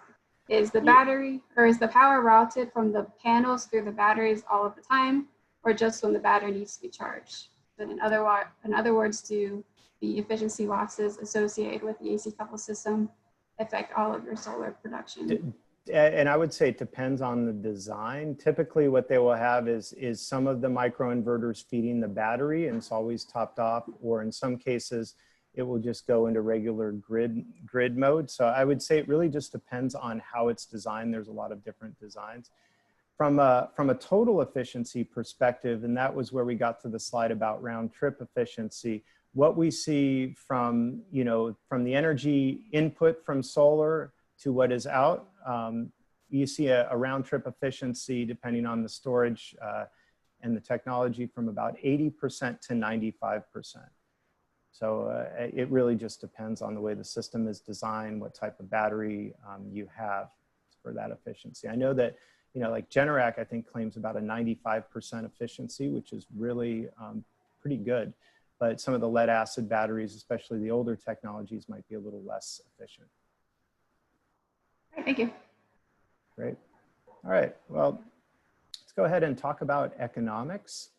is the battery or is the power routed from the panels through the batteries all of the time, or just when the battery needs to be charged? But in other words, do the efficiency losses associated with the AC coupled system affect all of your solar production? And I would say it depends on the design. Typically what they will have is some of the microinverters feeding the battery, and it's always topped off, or in some cases it will just go into regular grid mode. So I would say it really just depends on how it's designed. There's a lot of different designs. From a total efficiency perspective, and that was where we got to the slide about round trip efficiency, what we see from, from the energy input from solar to what is out, you see a round trip efficiency depending on the storage and the technology from about 80% to 95%. So it really just depends on the way the system is designed, what type of battery you have for that efficiency. I know that, like Generac, I think claims about a 95% efficiency, which is really pretty good. But some of the lead acid batteries, especially the older technologies, might be a little less efficient. Thank you. Great. All right, well, let's go ahead and talk about economics.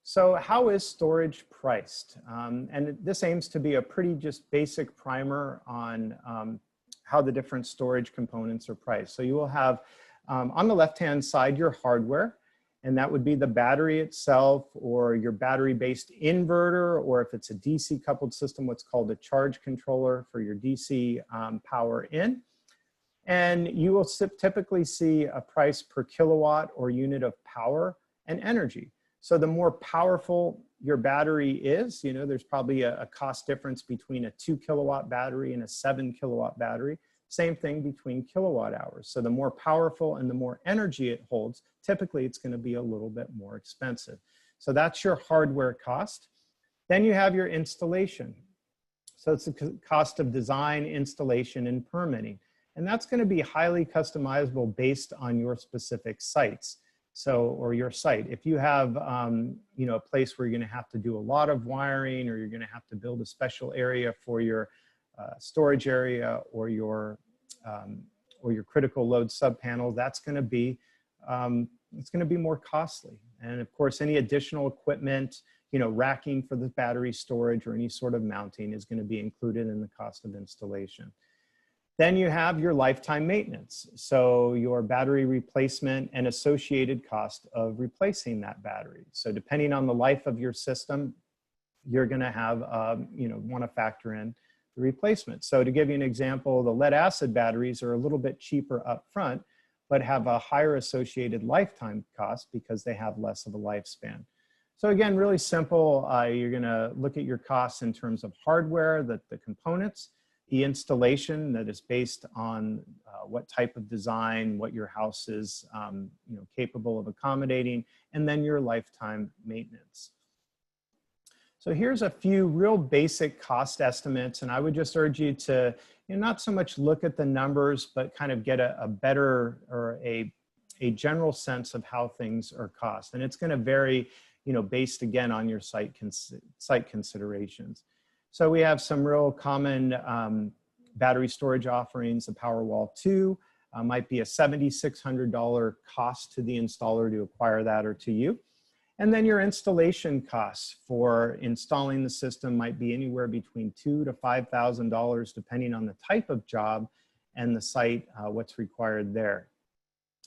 So how is storage priced? And this aims to be a pretty just basic primer on how the different storage components are priced. So you will have on the left-hand side your hardware, and that would be the battery itself or your battery-based inverter, or if it's a DC coupled system, what's called a charge controller for your DC power in. And you will typically see a price per kilowatt or unit of power and energy. So the more powerful your battery is, there's probably a cost difference between a 2 kilowatt battery and a 7 kilowatt battery. Same thing between kilowatt hours. So the more powerful and the more energy it holds, typically it's going to be a little bit more expensive. So that's your hardware cost. Then you have your installation. So it's the cost of design, installation, and permitting. And that's going to be highly customizable based on your specific sites. So, or your site. If you have, a place where you're going to have to do a lot of wiring, or you're going to have to build a special area for your storage area or your critical load subpanel, that's going to be it's going to be more costly. And of course, any additional equipment, racking for the battery storage or any sort of mounting is going to be included in the cost of installation. Then you have your lifetime maintenance. So your battery replacement and associated cost of replacing that battery. So depending on the life of your system, you're going to have, want to factor in the replacement. So to give you an example, the lead acid batteries are a little bit cheaper up front, but have a higher associated lifetime cost because they have less of a lifespan. So again, really simple. You're going to look at your costs in terms of hardware, the components, the installation that is based on what type of design, what your house is capable of accommodating, and then your lifetime maintenance. So here's a few real basic cost estimates, and I would just urge you to not so much look at the numbers, but kind of get a better or a general sense of how things are cost. And it's going to vary, based again on your site considerations. So we have some real common battery storage offerings. The Powerwall 2 might be a $7,600 cost to the installer to acquire that, or to you. And then your installation costs for installing the system might be anywhere between $2,000 to $5,000, depending on the type of job and the site, what's required there.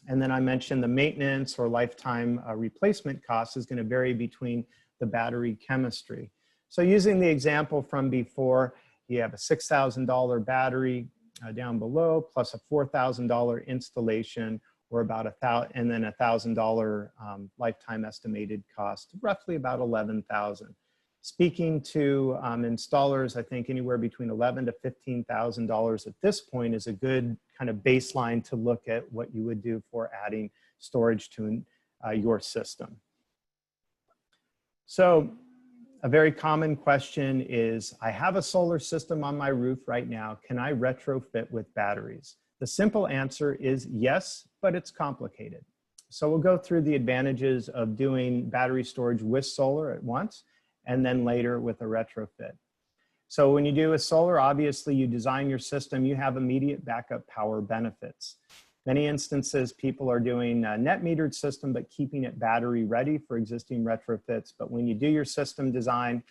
And then I mentioned the maintenance or lifetime replacement cost is going to vary between the battery chemistry. So using the example from before, you have a $6,000 battery down below, plus a $4,000 installation, or about $1,000, and then $1,000 lifetime estimated cost, roughly about $11,000. Speaking to installers, I think anywhere between $11,000 to $15,000 at this point is a good kind of baseline to look at what you would do for adding storage to your system. So a very common question is, I have a solar system on my roof right now. Can I retrofit with batteries? The simple answer is yes, but it's complicated. So we'll go through the advantages of doing battery storage with solar at once, and then later with a retrofit. So when you do a solar, obviously you design your system, you have immediate backup power benefits. Many instances, people are doing a net metered system, but keeping it battery ready for existing retrofits. But when you do your system design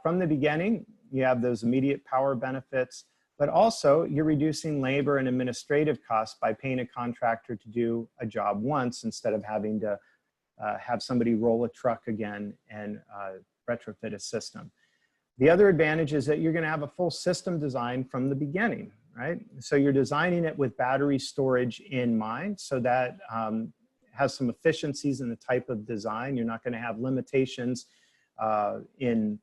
from the beginning, you have those immediate power benefits, but also you're reducing labor and administrative costs by paying a contractor to do a job once instead of having to have somebody roll a truck again and retrofit a system. The other advantage is that you're going to have a full system design from the beginning, right? So you're designing it with battery storage in mind, so that has some efficiencies in the type of design. You're not going to have limitations in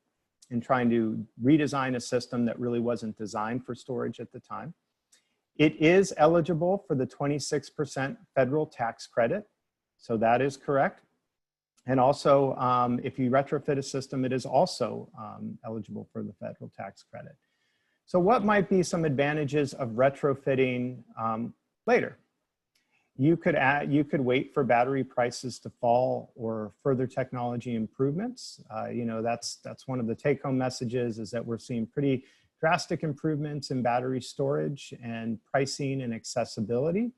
trying to redesign a system that really wasn't designed for storage at the time. It is eligible for the 26% federal tax credit, so that is correct. And also, if you retrofit a system, it is also eligible for the federal tax credit. So what might be some advantages of retrofitting later? You could wait for battery prices to fall or further technology improvements. You know, that's one of the take-home messages, is that we're seeing pretty drastic improvements in battery storage and pricing and accessibility.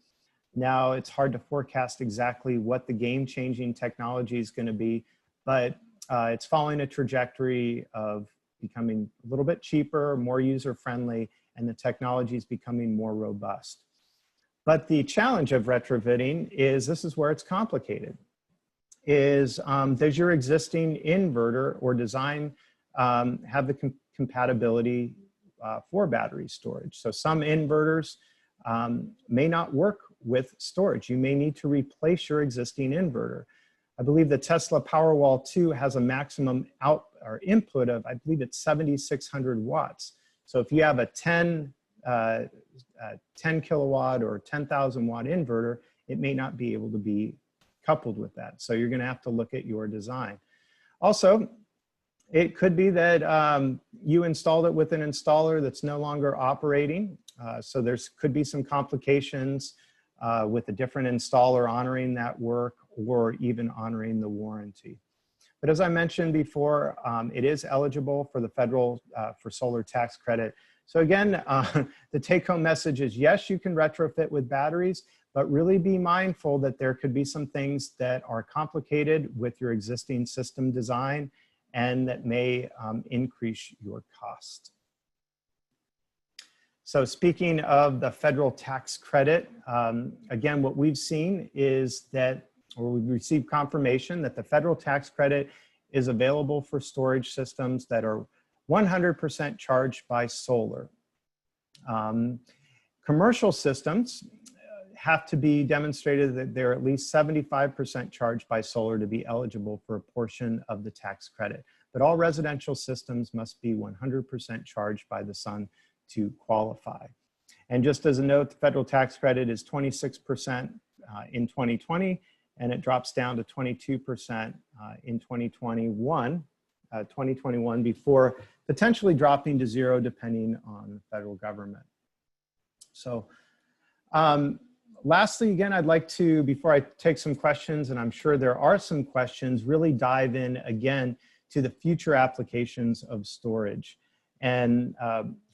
Now, it's hard to forecast exactly what the game-changing technology is going to be, but it's following a trajectory of becoming a little bit cheaper, more user-friendly, and the technology is becoming more robust. But the challenge of retrofitting is, this is where it's complicated, is does your existing inverter or design have the compatibility for battery storage? So some inverters may not work with storage. You may need to replace your existing inverter. I believe the Tesla Powerwall 2 has a maximum input of, I believe it's 7,600 watts. So if you have a 10 kilowatt or 10,000 watt inverter, it may not be able to be coupled with that. So you're going to have to look at your design. Also, it could be that you installed it with an installer that's no longer operating. So could be some complications with a different installer honoring that work or even honoring the warranty. But as I mentioned before, it is eligible for the federal for solar tax credit. So again, the take-home message is, yes, you can retrofit with batteries, but really be mindful that there could be some things that are complicated with your existing system design and that may increase your cost. So speaking of the federal tax credit, again, what we've seen is that, or we've received confirmation that the federal tax credit is available for storage systems that are 100% charged by solar. Commercial systems have to be demonstrated that they're at least 75% charged by solar to be eligible for a portion of the tax credit. But all residential systems must be 100% charged by the sun to qualify. And just as a note, the federal tax credit is 26% in 2020, and it drops down to 22% in 2021 before potentially dropping to zero depending on the federal government. So lastly, again, I'd like to, before I take some questions, and I'm sure there are some questions, really dive in again to the future applications of storage. And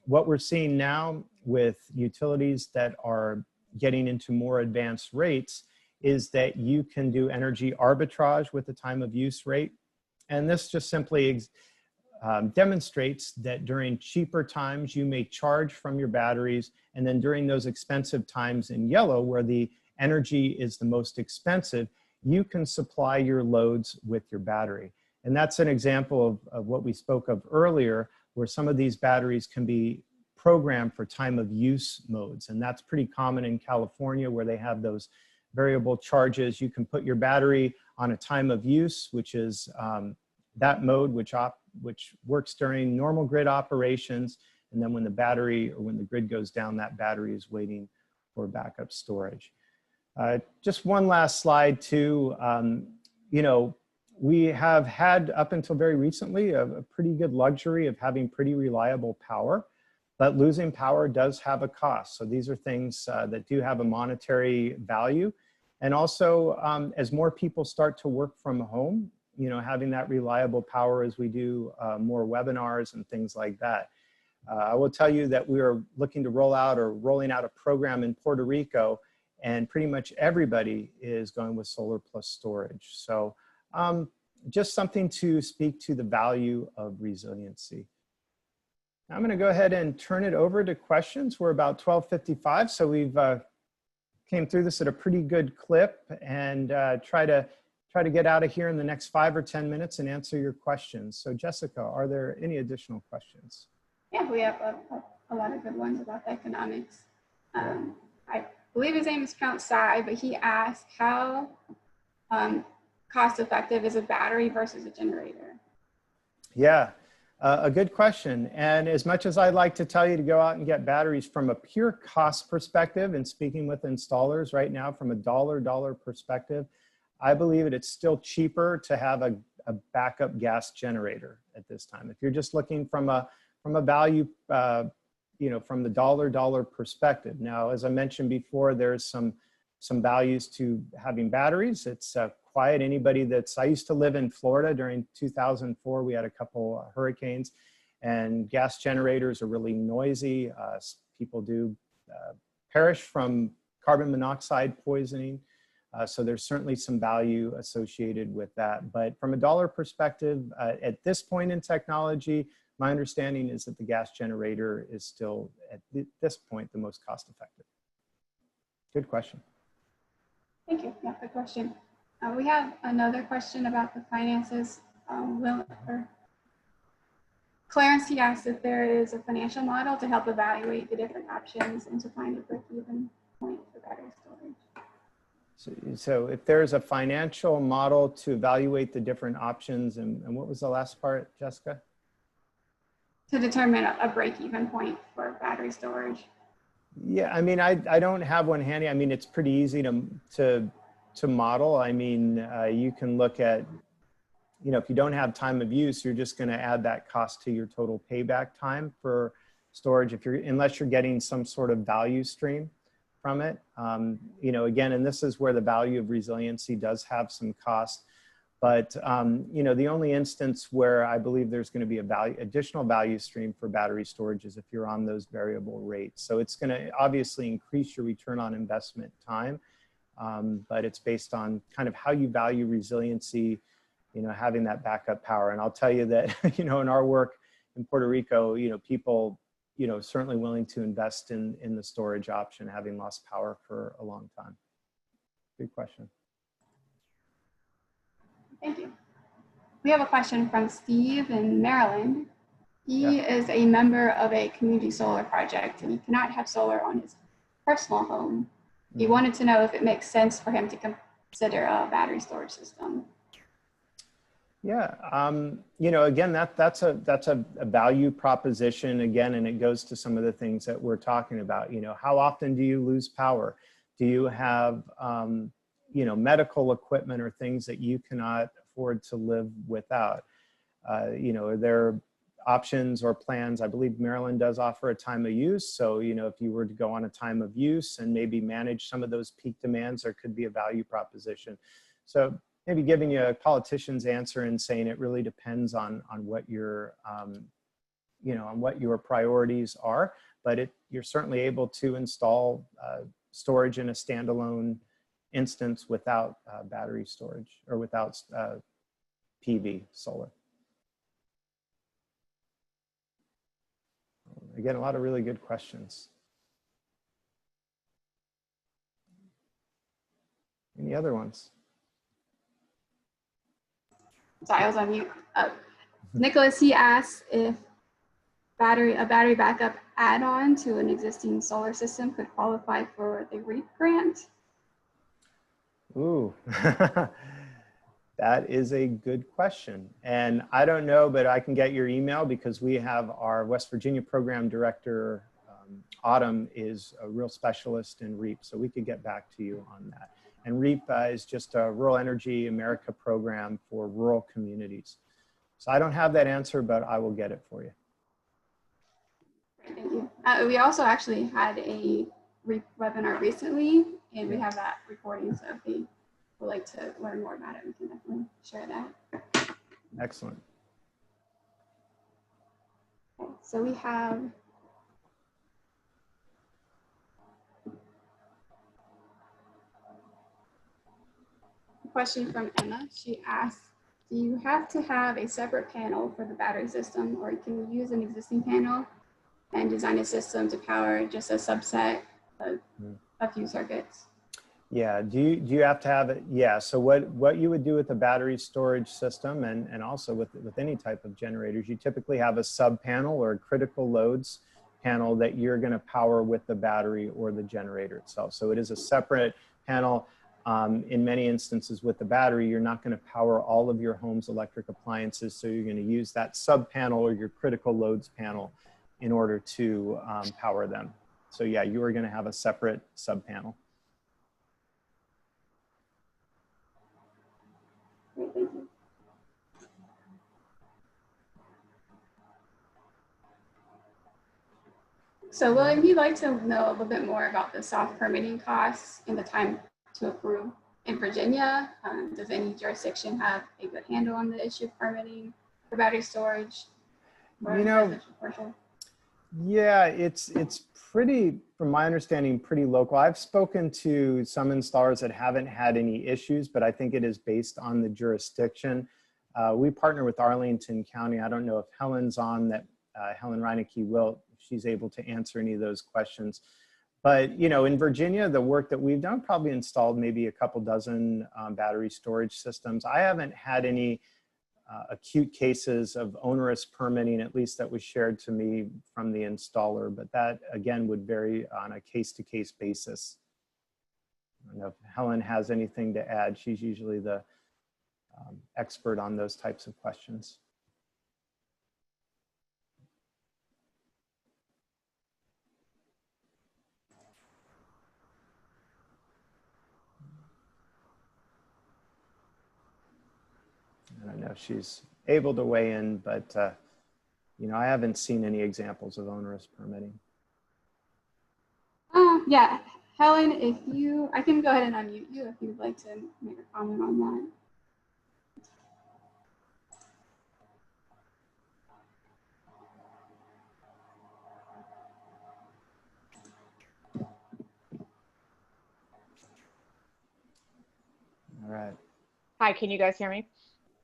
what we're seeing now with utilities that are getting into more advanced rates is that you can do energy arbitrage with the time of use rate. And this just simply demonstrates that during cheaper times, you may charge from your batteries, and then during those expensive times in yellow, where the energy is the most expensive, you can supply your loads with your battery. And that's an example of what we spoke of earlier, where some of these batteries can be programmed for time of use modes. And that's pretty common in California, where they have those variable charges. You can put your battery on a time of use, which is that mode which works during normal grid operations. And then when the battery or when the grid goes down, that battery is waiting for backup storage. Just one last slide too. You know, we have had up until very recently a pretty good luxury of having pretty reliable power, but losing power does have a cost. So these are things that do have a monetary value. And also, as more people start to work from home, you know, having that reliable power as we do more webinars and things like that. I will tell you that we are looking to rolling out a program in Puerto Rico, and pretty much everybody is going with solar plus storage. So just something to speak to the value of resiliency. I'm going to go ahead and turn it over to questions. We're about 12:55, so we've came through this at a pretty good clip, and try to get out of here in the next 5 or 10 minutes and answer your questions. So Jessica, are there any additional questions? Yeah, we have a lot of good ones about the economics. I believe his name is pronounced Sai, but he asked how cost effective is a battery versus a generator? Yeah, a good question. And as much as I'd like to tell you to go out and get batteries from a pure cost perspective, and speaking with installers right now from a dollar perspective, I believe it's still cheaper to have a backup gas generator at this time. If you're just looking from a value, you know, from the dollar perspective. Now, as I mentioned before, there's some values to having batteries. It's quiet. Anybody I used to live in Florida during 2004. We had a couple hurricanes, and gas generators are really noisy. People do perish from carbon monoxide poisoning. So there's certainly some value associated with that. But from a dollar perspective, at this point in technology, my understanding is that the gas generator is still, at this point, the most cost effective. Good question. Thank you. Yeah, good question. We have another question about the finances. Clarence, he asked if there is a financial model to help evaluate the different options and to find a break-even point for battery storage. So if there's a financial model to evaluate the different options, and what was the last part, Jessica? To determine a break-even point for battery storage. Yeah, I mean, I don't have one handy. I mean, it's pretty easy to model. I mean, you can look at, you know, if you don't have time of use, you're just going to add that cost to your total payback time for storage, unless you're getting some sort of value stream from it. You know, again, and this is where the value of resiliency does have some cost. But, you know, the only instance where I believe there's going to be additional value stream for battery storage is if you're on those variable rates. So it's going to obviously increase your return on investment time, but it's based on kind of how you value resiliency, you know, having that backup power. And I'll tell you that, you know, in our work in Puerto Rico, you know, people, you know, certainly willing to invest in the storage option, having lost power for a long time. Good question. Thank you. We have a question from Steve in Maryland. He is a member of a community solar project, and he cannot have solar on his personal home. He wanted to know if it makes sense for him to consider a battery storage system. Yeah, you know, again, that's a value proposition again, and it goes to some of the things that we're talking about. You know, how often do you lose power? Do you have you know, medical equipment or things that you cannot afford to live without? You know, are there options or plans? I believe Maryland does offer a time of use. So, you know, if you were to go on a time of use and maybe manage some of those peak demands, there could be a value proposition. So maybe giving you a politician's answer and saying it really depends on what your, you know, on what your priorities are, but you're certainly able to install storage in a standalone instance without battery storage or without PV solar. Again, a lot of really good questions. Any other ones? Sorry, I was on mute. Nicholas, he asked if a battery backup add-on to an existing solar system could qualify for the REAP grant. Ooh, that is a good question. And I don't know, but I can get your email because we have our West Virginia program director, Autumn, is a real specialist in REAP. So we could get back to you on that. And REAP is just a Rural Energy America program for rural communities. So I don't have that answer, but I will get it for you. Thank you. We also actually had a webinar recently, and we have that recording. So if they would like to learn more about it, we can definitely share that. Excellent. Okay, so we have a question from Emma. She asks, do you have to have a separate panel for the battery system, or can you use an existing panel and design a system to power just a subset of a few circuits? Yeah, do you have to have it? Yeah, so what you would do with the battery storage system and also with any type of generators, you typically have a sub panel or a critical loads panel that you're going to power with the battery or the generator itself. So it is a separate panel. In many instances with the battery, you're not going to power all of your home's electric appliances, so you're going to use that sub panel or your critical loads panel in order to power them. So yeah, you are going to have a separate sub panel. Great, thank you. So William, you'd like to know a little bit more about the soft permitting costs and the time to approve in Virginia. Does any jurisdiction have a good handle on the issue of permitting for battery storage? You know, yeah, it's pretty, from my understanding, pretty local. I've spoken to some installers that haven't had any issues, but I think it is based on the jurisdiction. We partner with Arlington County. I don't know if Helen's on, that Helen Reinecke will, if she's able to answer any of those questions. But, you know, in Virginia, the work that we've done, probably installed maybe a couple dozen battery storage systems. I haven't had any acute cases of onerous permitting, at least that was shared to me from the installer, but that again would vary on a case-to-case basis. I don't know if Helen has anything to add. She's usually the expert on those types of questions. I don't know if she's able to weigh in, but you know, I haven't seen any examples of onerous permitting. Yeah, Helen, if you, I can go ahead and unmute you if you'd like to make a comment on that. All right. Hi, can you guys hear me?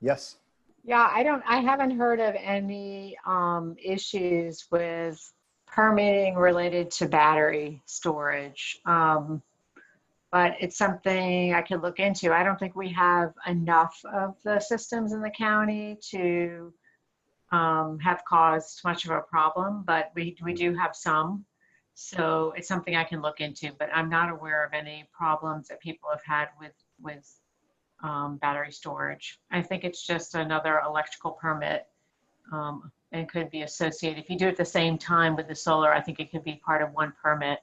Yes. Yeah, I haven't heard of any issues with permitting related to battery storage. But it's something I could look into. I don't think we have enough of the systems in the county to have caused much of a problem, but we do have some. So it's something I can look into, but I'm not aware of any problems that people have had with battery storage. I think it's just another electrical permit and could be associated. If you do it at the same time with the solar, I think it could be part of one permit.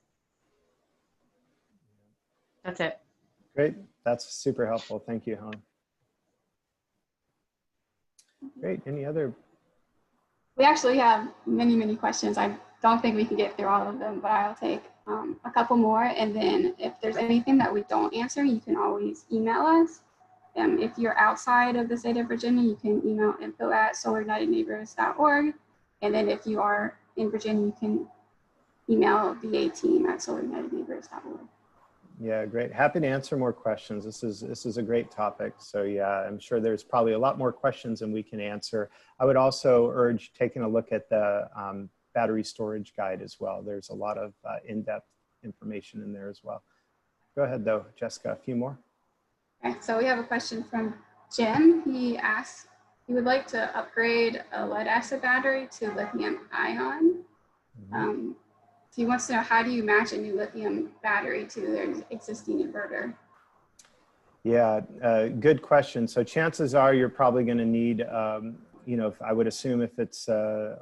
That's it. Great. That's super helpful. Thank you, Helen. Great. Any other? We actually have many, many questions. I don't think we can get through all of them, but I'll take a couple more. And then if there's anything that we don't answer, you can always email us. If you're outside of the state of Virginia, you can email info@solarunitedneighbors.org. And then if you are in Virginia, you can email VA team at solarunitedneighbors.org. Yeah, great. Happy to answer more questions. This is a great topic. So yeah, I'm sure there's probably a lot more questions than we can answer. I would also urge taking a look at the battery storage guide as well. There's a lot of in-depth information in there as well. Go ahead though, Jessica, a few more. Okay, so we have a question from Jim. He asks, he would like to upgrade a lead acid battery to lithium ion. So he wants to know, how do you match a new lithium battery to their existing inverter? Yeah, good question. So chances are you're probably going to need, you know, I would assume if it's a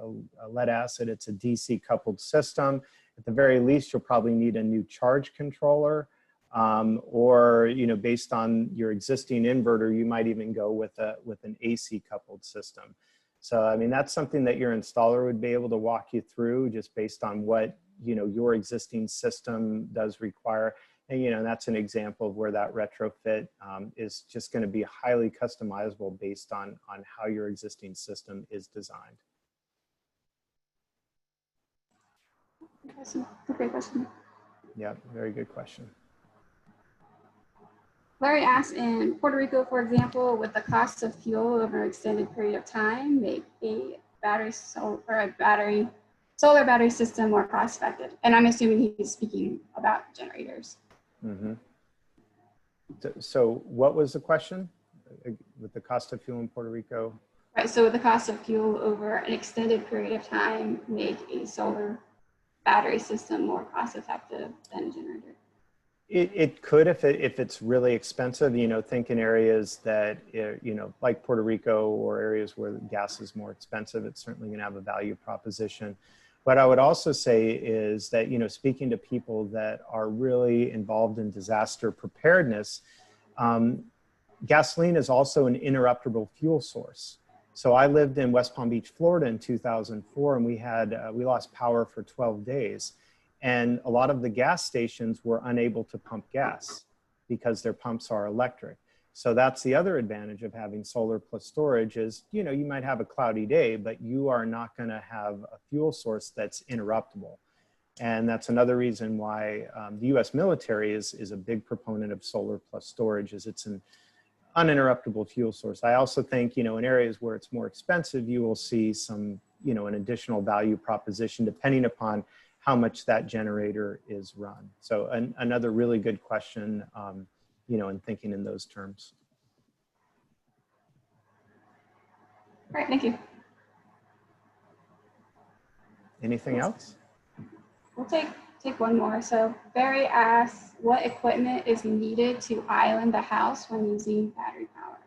lead acid, it's a DC coupled system. At the very least, you'll probably need a new charge controller. Or, you know, based on your existing inverter, you might even go with an AC coupled system. So, I mean, that's something that your installer would be able to walk you through just based on what you know, your existing system does require. And, you know, that's an example of where that retrofit is just going to be highly customizable based on how your existing system is designed. That's a great question. Yeah, very good question. Larry asks, in Puerto Rico, for example, with the cost of fuel over an extended period of time, make a solar battery system more cost effective. And I'm assuming he's speaking about generators. Mm-hmm. So what was the question with the cost of fuel in Puerto Rico? Right, so with the cost of fuel over an extended period of time, make a solar battery system more cost effective than a generator. It could if it's really expensive, you know, think in areas that, you know, like Puerto Rico or areas where gas is more expensive, it's certainly going to have a value proposition. What I would also say is that, you know, speaking to people that are really involved in disaster preparedness, gasoline is also an interruptible fuel source. So I lived in West Palm Beach, Florida in 2004, and we lost power for 12 days. And a lot of the gas stations were unable to pump gas because their pumps are electric. So that's the other advantage of having solar plus storage is, you know, you might have a cloudy day, but you are not going to have a fuel source that's interruptible. And that's another reason why the US military is a big proponent of solar plus storage, is it's an uninterruptible fuel source. I also think, you know, in areas where it's more expensive, you will see some, you know, an additional value proposition depending upon how much that generator is run. So another really good question, you know, in thinking in those terms. All right, thank you. Anything else? We'll take one more. So Barry asks, what equipment is needed to island the house when using battery power?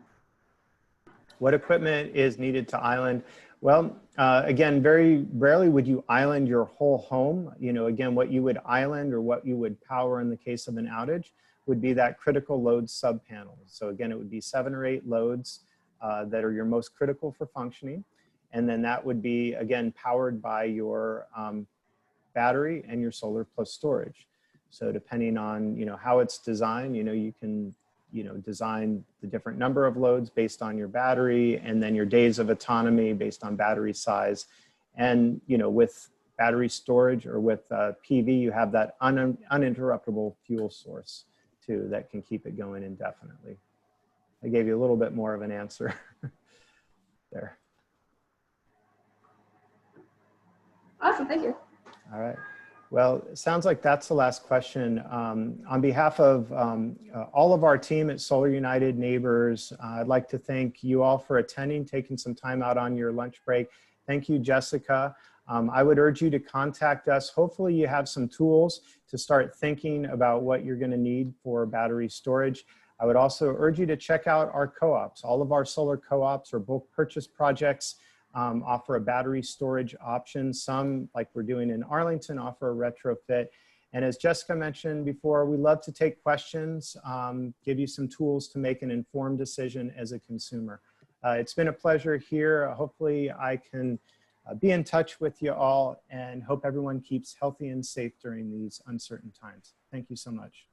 What equipment is needed to island? Well, again, very rarely would you island your whole home. You know, again, what you would island or what you would power in the case of an outage would be that critical load subpanel. So again, it would be 7 or 8 loads that are your most critical for functioning. And then that would be, again, powered by your battery and your solar plus storage. So depending on, you know, how it's designed, you know, you can, you know, design the different number of loads based on your battery and then your days of autonomy based on battery size. And, you know, with battery storage or with PV, you have that uninterruptible fuel source too that can keep it going indefinitely. I gave you a little bit more of an answer there. Awesome, thank you. All right. Well, it sounds like that's the last question. On behalf of all of our team at Solar United Neighbors, I'd like to thank you all for attending, taking some time out on your lunch break. Thank you, Jessica. I would urge you to contact us. Hopefully you have some tools to start thinking about what you're going to need for battery storage. I would also urge you to check out our co-ops. All of our solar co-ops or bulk purchase projects offer a battery storage option. Some, like we're doing in Arlington, offer a retrofit. And as Jessica mentioned before, we love to take questions, give you some tools to make an informed decision as a consumer. It's been a pleasure here. Hopefully I can be in touch with you all and hope everyone keeps healthy and safe during these uncertain times. Thank you so much.